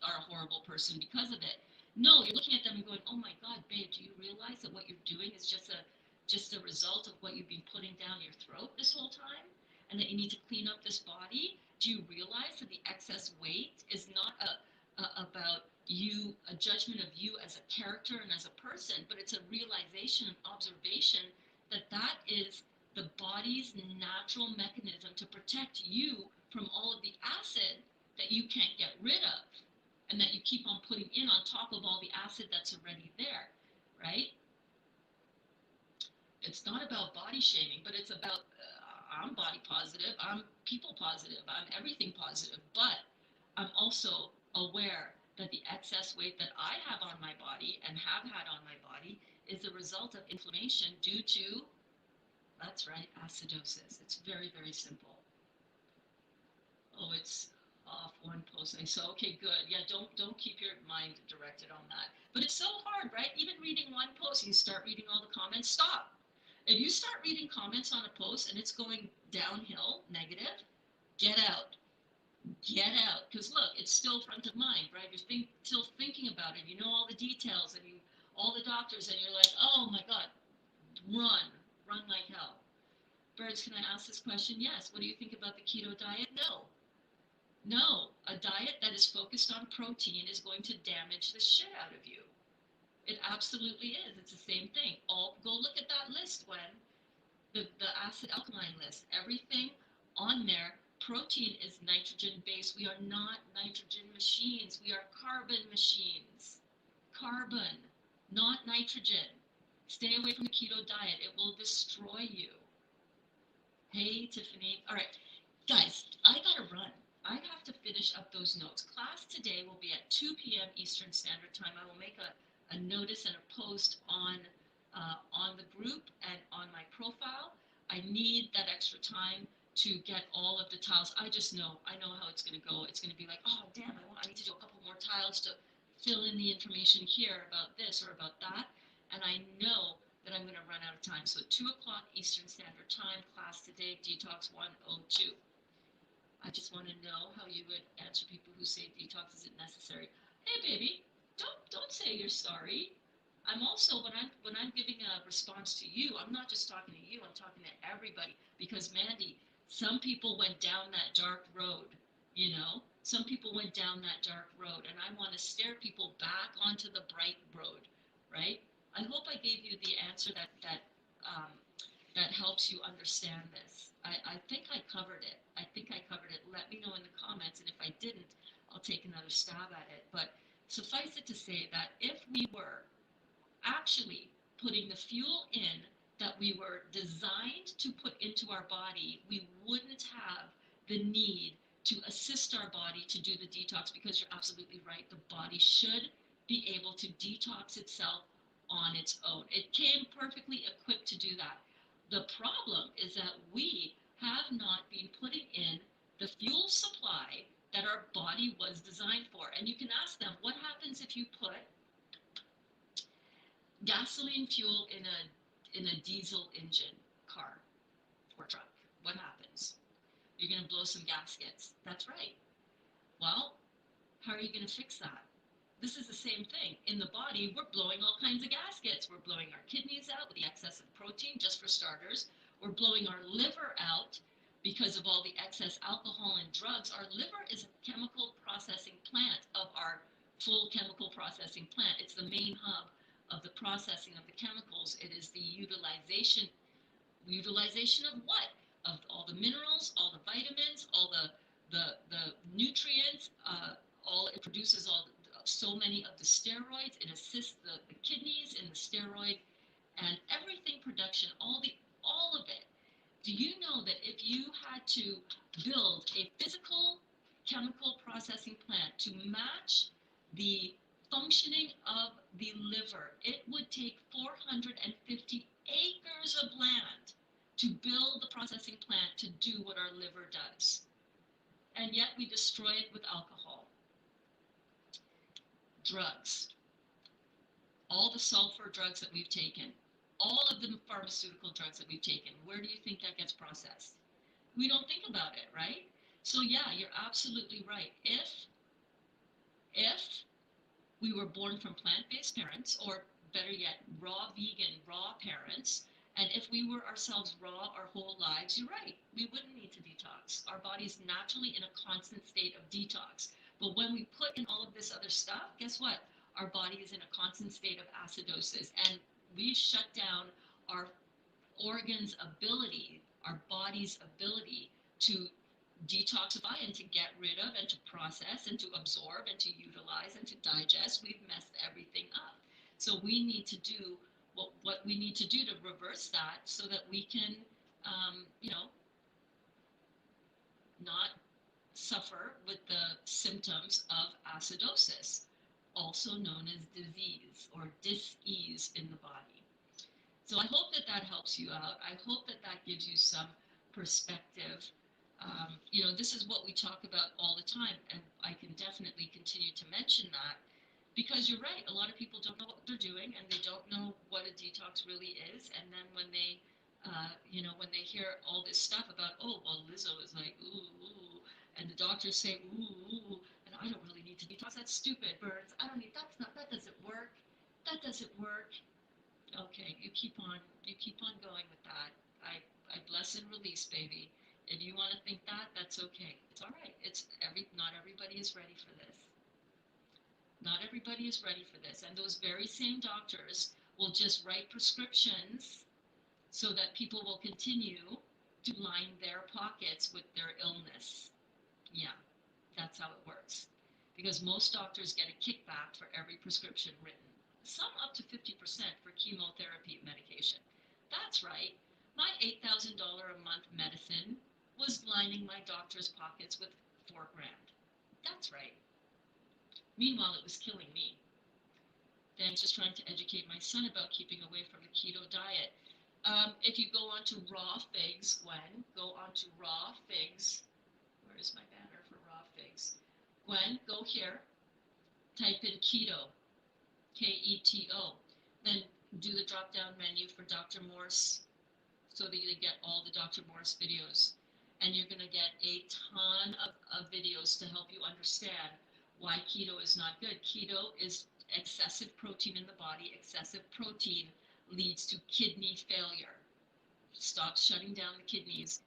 are a horrible person because of it. No, you're looking at them and going, oh my God, babe, do you realize that what you're doing is just a result of what you've been putting down your throat this whole time? And that you need to clean up this body? Do you realize that the excess weight is not about you, a judgment of you as a character and as a person, but it's a realization and observation that is the body's natural mechanism to protect you from all of the acid that you can't get rid of and that you keep on putting in on top of all the acid that's already there, right? It's not about body shaming, but it's about I'm body positive, I'm people positive, I'm everything positive, but I'm also aware that the excess weight that I have on my body and have had on my body is a result of inflammation due to That's right, acidosis. It's very, very simple. Oh, it's off one post. I saw. Okay, good. Yeah, don't keep your mind directed on that. But it's so hard, right? Even reading one post, you start reading all the comments. Stop. If you start reading comments on a post and it's going downhill, negative, get out. Get out. Because look, it's still front of mind, right? Still thinking about it. You know all the details and all the doctors, and you're like, oh my God, run, run like hell. Birds, can I ask this question? Yes. What do you think about the keto diet? No. No. A diet that is focused on protein is going to damage the shit out of you. It absolutely is. It's the same thing. Go look at that list, when the acid alkaline list. Everything on there, protein is nitrogen based. We are not nitrogen machines. We are carbon machines. Carbon, not nitrogen. Stay away from the keto diet. It will destroy you. Hey, Tiffany. All right, guys, I gotta run. I have to finish up those notes. Class today will be at 2 p.m. Eastern Standard Time. I will make a notice and a post on the group and on my profile. I need that extra time to get all of the tiles. I know how it's going to go. It's going to be like, oh, damn, I need to do a couple more tiles to fill in the information here about this or about that. And I know that I'm going to run out of time. So 2 o'clock Eastern Standard Time, class today, Detox 102. I just want to know how you would answer people who say detox isn't necessary. Hey, baby, don't say you're sorry. I'm also, when I'm giving a response to you, I'm not just talking to you, I'm talking to everybody. Because Mandy, some people went down that dark road, Some people went down that dark road, and I want to steer people back onto the bright road, right? I hope I gave you the answer that helps you understand this. I think I covered it. Let me know in the comments, and if I didn't, I'll take another stab at it. But suffice it to say that if we were actually putting the fuel in that we were designed to put into our body, we wouldn't have the need to assist our body to do the detox, because you're absolutely right. The body should be able to detox itself on its own. It came perfectly equipped to do that. The problem is that we have not been putting in the fuel supply that our body was designed for. And you can ask them, what happens if you put gasoline fuel in a diesel engine car or truck? What happens? You're going to blow some gaskets. That's right. Well, how are you going to fix that? This is the same thing. In the body, we're blowing all kinds of gaskets. We're blowing our kidneys out with the excess of protein, just for starters. We're blowing our liver out because of all the excess alcohol and drugs. Our liver is a chemical processing plant of our full chemical processing plant. It's the main hub of the processing of the chemicals. It is the utilization of what? Of all the minerals, all the vitamins, all the nutrients, it produces so many of the steroids. It assists the kidneys in the steroid and everything production, all of it. Do you know that if you had to build a physical chemical processing plant to match the functioning of the liver, it would take 450 acres of land to build the processing plant to do what our liver does. And yet we destroy it with alcohol. Drugs, all the sulfur drugs that we've taken, all of the pharmaceutical drugs that we've taken, where do you think that gets processed? We don't think about it, right? So yeah, you're absolutely right. If we were born from plant-based parents, or better yet, raw vegan, raw parents, and if we were ourselves raw our whole lives, you're right, we wouldn't need to detox. Our body's naturally in a constant state of detox. But when we put in all of this other stuff, guess what? Our body is in a constant state of acidosis, and we shut down our organs' ability, our body's ability to detoxify and to get rid of and to process and to absorb and to utilize and to digest. We've messed everything up. So we need to do what we need to do to reverse that, so that we can, not suffer with the symptoms of acidosis, also known as disease or dis-ease in the body. So I hope that that helps you out. I hope that that gives you some perspective. This is what we talk about all the time, and I can definitely continue to mention that because you're right. A lot of people don't know what they're doing, and they don't know what a detox really is. And then when they hear all this stuff about, oh, well, Lizzo is like, ooh, ooh, and the doctors say, ooh, ooh, and I don't really need to detox. That's stupid, Berns. I don't need. That doesn't work. That doesn't work. Okay, you keep on going with that. I bless and release, baby. If you want to think that, that's okay. It's all right. Not everybody is ready for this. Not everybody is ready for this. And those very same doctors will just write prescriptions so that people will continue to line their pockets with their illness. Yeah, that's how it works. Because most doctors get a kickback for every prescription written, some up to 50% for chemotherapy medication. That's right. My $8,000 a month medicine was lining my doctor's pockets with 4 grand. That's right. Meanwhile, it was killing me. Thanks, just trying to educate my son about keeping away from the keto diet. If you go onto raw figs, Gwen, go onto raw figs. Where is my banner for raw figs? Gwen, go here, type in keto, Keto. Then do the drop down menu for Dr. Morse so that you get all the Dr. Morse videos. And you're going to get a ton of videos to help you understand why keto is not good. Keto is excessive protein in the body. Excessive protein leads to kidney failure. Stops shutting down the kidneys.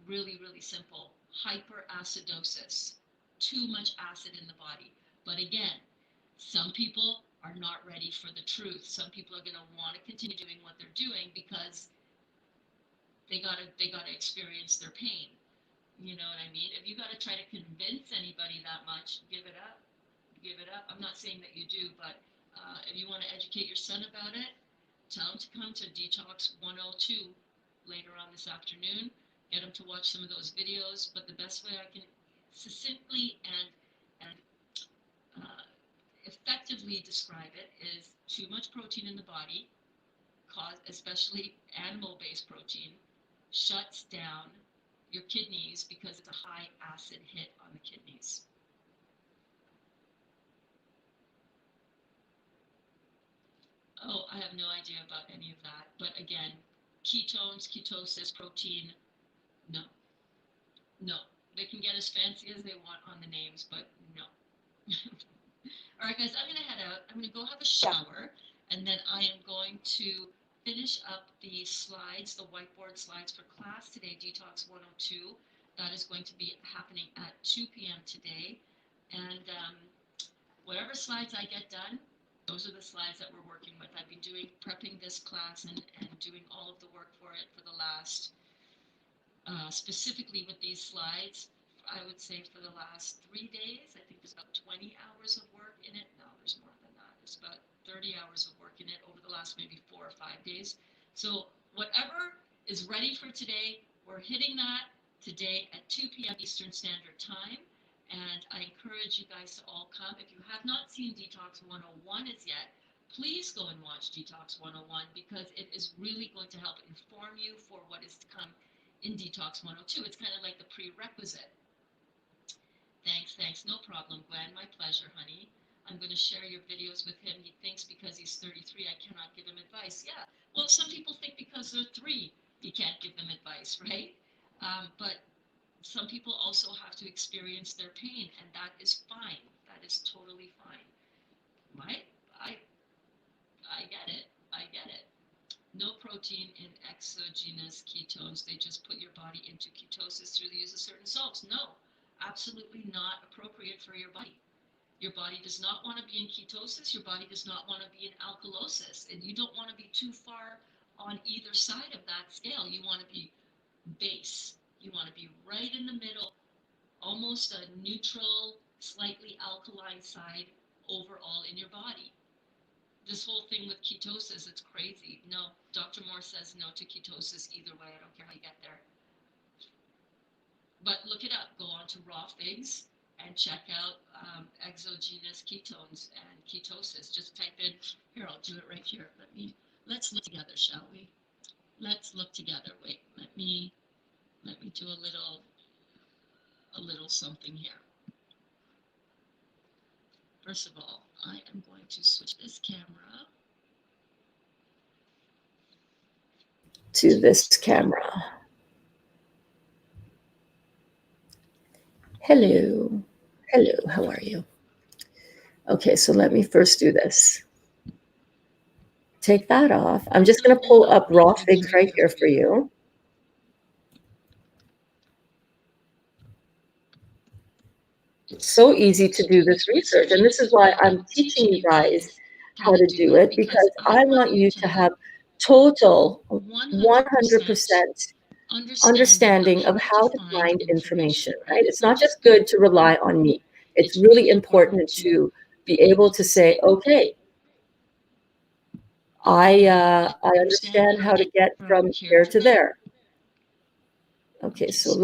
Really, really simple. Hyperacidosis. Too much acid in the body. But again, some people are not ready for the truth. Some people are going to want to continue doing what they're doing because they gotta experience their pain. You know what I mean? If you gotta try to convince anybody that much, give it up. Give it up. I'm not saying that you do, but if you want to educate your son about it, tell him to come to Detox 102 later on this afternoon. Get him to watch some of those videos. But the best way I can succinctly and effectively describe it is too much protein in the body, especially animal-based protein, shuts down your kidneys because it's a high acid hit on the kidneys. Oh, I have no idea about any of that. But again, ketones, ketosis, protein, no. No. They can get as fancy as they want on the names, but no. All right, guys, I'm going to head out. I'm going to go have a shower, and then I am going to finish up the slides, the whiteboard slides for class today, Detox 102. That is going to be happening at 2 p.m. today. And whatever slides I get done, those are the slides that we're working with. I've been prepping this class and doing all of the work for it for the last, specifically with these slides, I would say for the last 3 days. I think there's about 20 hours of work in it. No, there's more than that. There's about 30 hours of work in it over the last maybe 4 or 5 days. So whatever is ready for today, we're hitting that today at 2 p.m. Eastern Standard Time. And I encourage you guys to all come. If you have not seen Detox 101 as yet, please go and watch Detox 101 because it is really going to help inform you for what is to come in Detox 102. It's kind of like the prerequisite. Thanks. No problem, Gwen. My pleasure, honey. I'm going to share your videos with him. He thinks because he's 33, I cannot give him advice. Yeah, well, some people think because they're 3, you can't give them advice, right? But some people also have to experience their pain, and that is fine. That is totally fine. Right? I get it. I get it. No protein in exogenous ketones. They just put your body into ketosis through the use of certain salts. No, absolutely not appropriate for your body. Your body does not want to be in ketosis. Your body does not want to be in alkalosis. And you don't want to be too far on either side of that scale. You want to be base. You want to be right in the middle, almost a neutral, slightly alkaline side overall in your body. This whole thing with ketosis, it's crazy. No, Dr. Moore says no to ketosis either way. I don't care how you get there. But look it up. Go on to raw figs and check out exogenous ketones and ketosis. Just type in, here, I'll do it right here. let's look together, shall we? Let's look together. Wait, let me do a little something here. First of all, I am going to switch this camera to this camera. Hello. Hello, how are you? Okay, so let me first do this. Take that off. I'm just going to pull up raw figs right here for you. It's so easy to do this research, and this is why I'm teaching you guys how to do it, because I want you to have total 100% understanding of how to find information, right? It's not just good to rely on me. It's really important to be able to say, okay, I understand how to get from here to there. Okay, so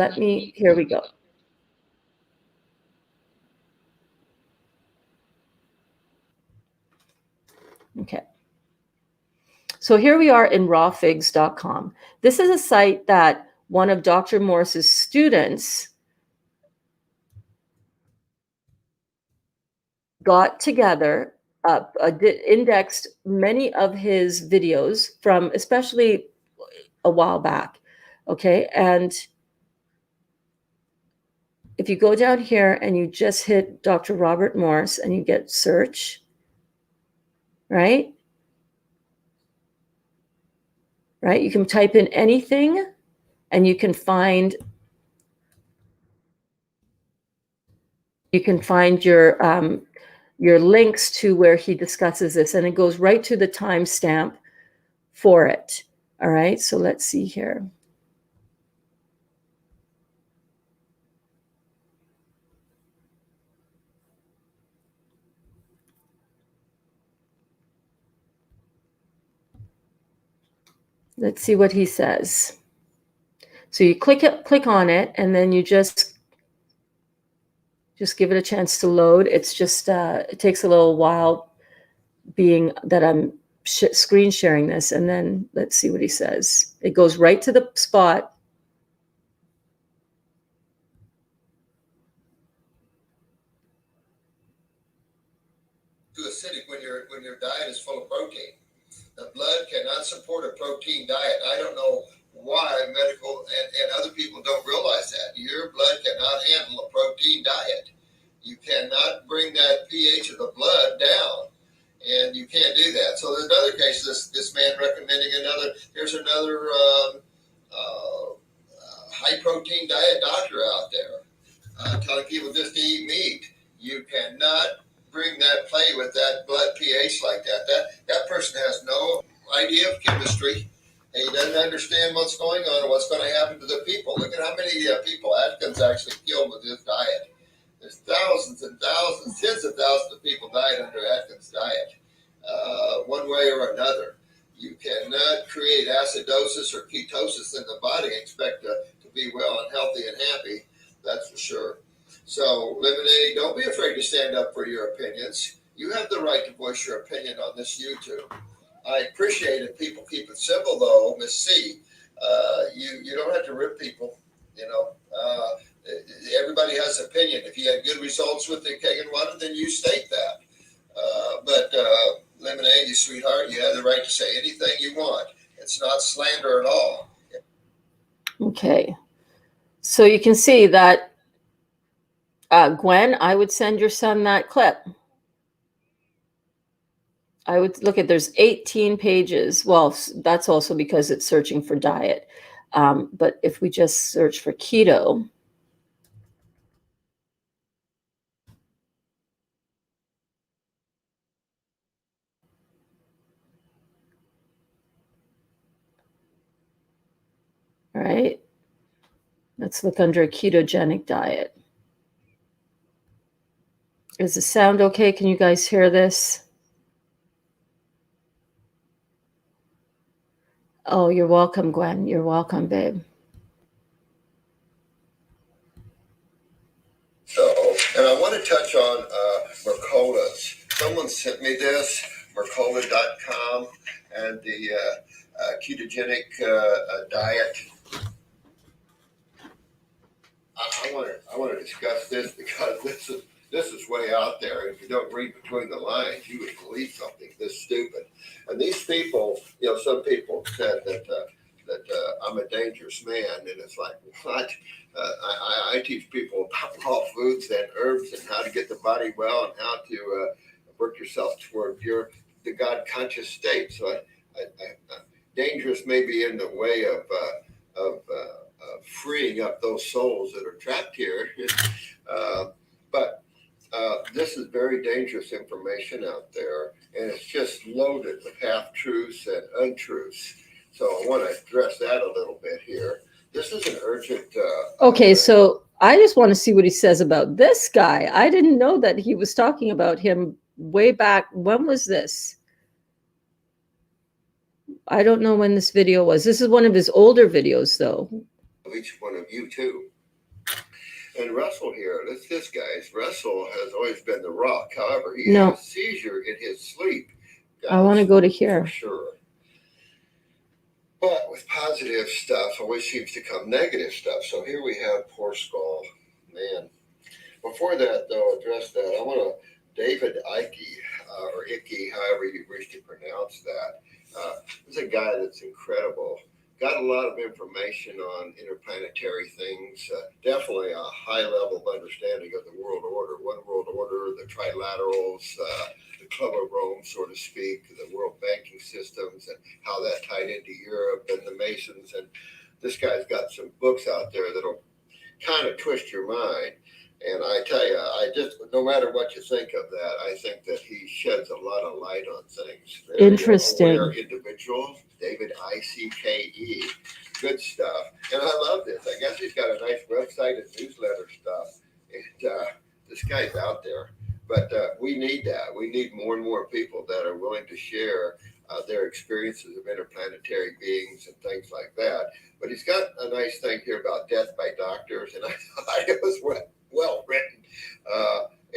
here we go. Okay. So here we are in rawfigs.com. This is a site that one of Dr. Morse's students got together, indexed many of his videos from especially a while back. Okay. And if you go down here and you just hit Dr. Robert Morse and you get search, right? Right? You can type in anything and you can find your links to where he discusses this, and it goes right to the timestamp for it. All right, so let's see here. Let's see what he says. So you click on it, and then you just give it a chance to load. It's just it takes a little while, being that I'm screen sharing this, and then let's see what he says. It goes right to the spot. Too acidic when your diet is full of protein. The blood cannot support a protein diet. I don't know why medical and other people don't realize that. Your blood cannot handle a protein diet. You cannot bring that pH of the blood down, and you can't do that. So there's another case, this man recommending here's another high protein diet doctor out there telling people just to eat meat. You cannot bring that play with that blood pH like that. That person has no idea of chemistry. And he doesn't understand what's going on and what's going to happen to the people. Look at how many people Atkins actually killed with this diet. There's thousands and thousands, tens of thousands of people died under Atkins' diet, one way or another. You cannot create acidosis or ketosis in the body and expect to be well and healthy and happy. That's for sure. So, Lemonade, don't be afraid to stand up for your opinions. You have the right to voice your opinion on this YouTube. I appreciate it. People keep it simple, though, Miss C. You don't have to rip people. Everybody has an opinion. If you had good results with the Kagan water, then you state that. But Lemonade, you sweetheart, you have the right to say anything you want. It's not slander at all. Okay. So you can see that, Gwen, I would send your son that clip. I would look at, there's 18 pages. Well, that's also because it's searching for diet. But if we just search for keto, all right, let's look under a ketogenic diet. Is the sound okay? Can you guys hear this? Oh, you're welcome, Gwen. You're welcome, babe. So, and I want to touch on mercolas. Someone sent me this. Mercola.com, and the ketogenic diet. I want to discuss this because this is way out there. If you don't read between the lines, you would believe something this stupid. And these people, some people said that I'm a dangerous man, and it's like, what? I teach people about raw foods and herbs and how to get the body well and how to work yourself toward the God conscious state. So dangerous may be in the way of freeing up those souls that are trapped here. But this is very dangerous information out there, and it's just loaded with half-truths and untruths. So I want to address that a little bit here. This is an urgent... okay, so I just want to see what he says about this guy. I didn't know that he was talking about him way back. When was this? I don't know when this video was. This is one of his older videos, though. Each one of you, too. And Russell here, this guy's, Russell has always been the rock. However, he had a seizure in his sleep. I want to go to here. For sure. But with positive stuff always seems to come negative stuff. So here we have poor Skull. Man. Before that, though, address that, I want to, David Icke, or Icky, however you wish to pronounce that. He's a guy that's incredible. Got a lot of information on interplanetary things. Definitely a high level of understanding of the world order, one world order, the trilaterals, the Club of Rome, so to speak, the world banking systems, and how that tied into Europe and the Masons. And this guy's got some books out there that'll kind of twist your mind. And I tell you, no matter what you think of that, I think that he sheds a lot of light on things. Very interesting. Aware individual, David Icke, good stuff. And I love this. I guess he's got a nice website and newsletter stuff. And this guy's out there. But we need that. We need more and more people that are willing to share their experiences of interplanetary beings and things like that. But he's got a nice thing here about death by doctors, and I thought it was well written.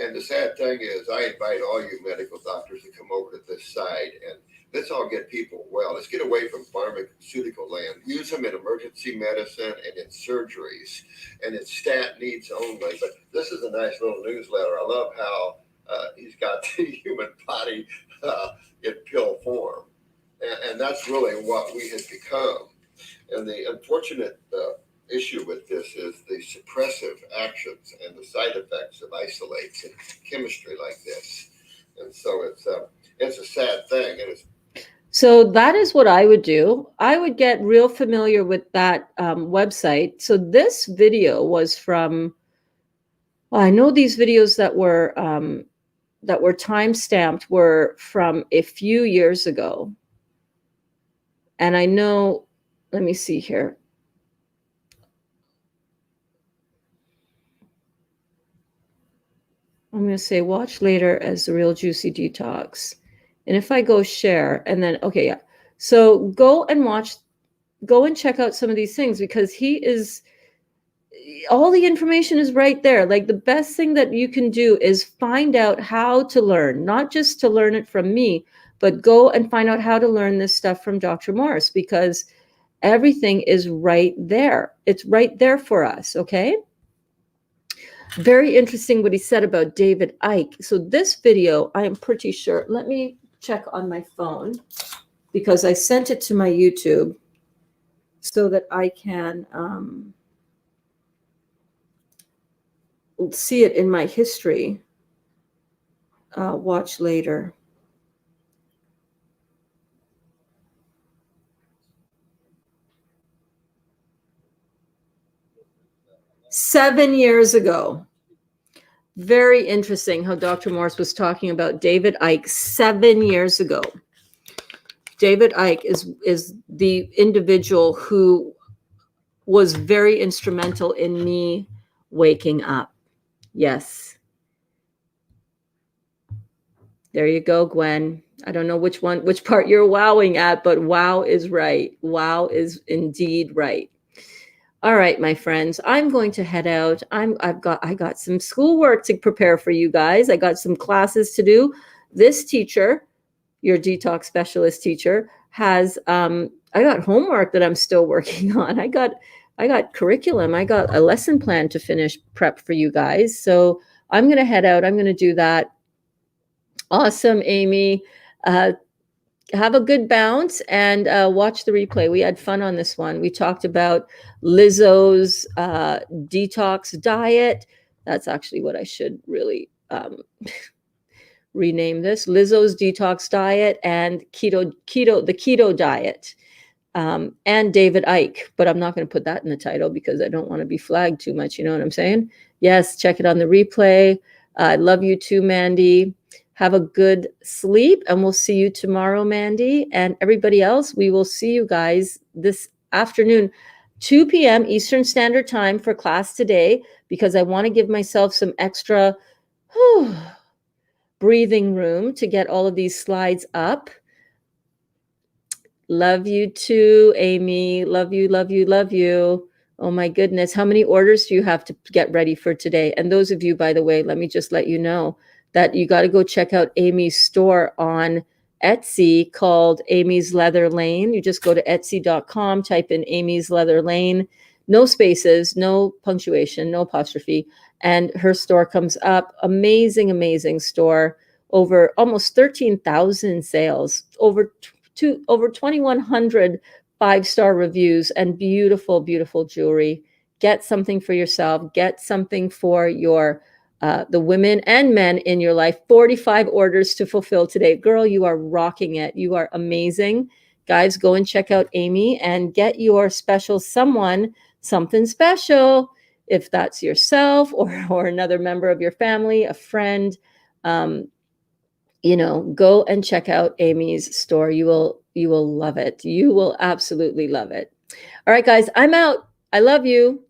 And the sad thing is, I invite all you medical doctors to come over to this side, and let's all get people well. Let's get away from pharmaceutical land. Use them in emergency medicine and in surgeries, and in stat needs only. But this is a nice little newsletter. I love how he's got the human body in pill form, and that's really what we have become. And the unfortunate issue with this is the suppressive actions and the side effects of isolates and chemistry like this. And so it's a sad thing. And so that is what I would do. I would get real familiar with that website. So this video was from, well, I know these videos that were time-stamped were from a few years ago. And I know, let me see here. I'm going to say watch later as the Real Juicy Detox. And if I go share and then, okay, yeah. So go and check out some of these things because all the information is right there. Like the best thing that you can do is find out how to learn, not just to learn it from me, but go and find out how to learn this stuff from Dr. Morris because everything is right there. It's right there for us. Okay. Very interesting what he said about David Icke. So this video, I am pretty sure, let me check on my phone because I sent it to my YouTube so that I can see it in my history. Watch later. Seven years ago. Very interesting how Dr. Morris was talking about David Icke 7 years ago. David Icke is the individual who was very instrumental in me waking up. Yes. There you go, Gwen. I don't know which part you're wowing at, but wow is right. Wow is indeed right. All right, my friends, I'm going to head out. I got some schoolwork to prepare for you guys. I got some classes to do. This teacher your detox specialist teacher, has I got homework that I'm still working on. I got curriculum. I got a lesson plan to finish prep for you guys. So I'm going to head out. I'm going to do that. Awesome, Amy. Have a good bounce and watch the replay. We had fun on this one. We talked about Lizzo's detox diet. That's actually what I should really rename this. Lizzo's detox diet and the keto diet. And David Icke, but I'm not going to put that in the title because I don't want to be flagged too much. You know what I'm saying? Yes, check it on the replay. I love you too, Mandy. Have a good sleep, and we'll see you tomorrow, Mandy. And everybody else, we will see you guys this afternoon, 2 p.m. Eastern Standard Time for class today, because I want to give myself some extra breathing room to get all of these slides up. Love you too, Amy. Love you, love you, love you. Oh my goodness. How many orders do you have to get ready for today? And those of you, by the way, let me just let you know that you got to go check out Amy's store on Etsy called Amy's Leather Lane. You just go to etsy.com, type in Amy's Leather Lane, no spaces, no punctuation, no apostrophe. And her store comes up. Amazing, amazing store. Over almost 13,000 sales, over 2,100 5-star reviews, and beautiful, beautiful jewelry. Get something for yourself. Get something for your the women and men in your life. 45 orders to fulfill today. Girl, you are rocking it. You are amazing. Guys, go and check out Amy and get your special someone something special. If that's yourself or another member of your family, a friend, go and check out Amy's store. You will love it. You will absolutely love it. All right, guys, I'm out. I love you.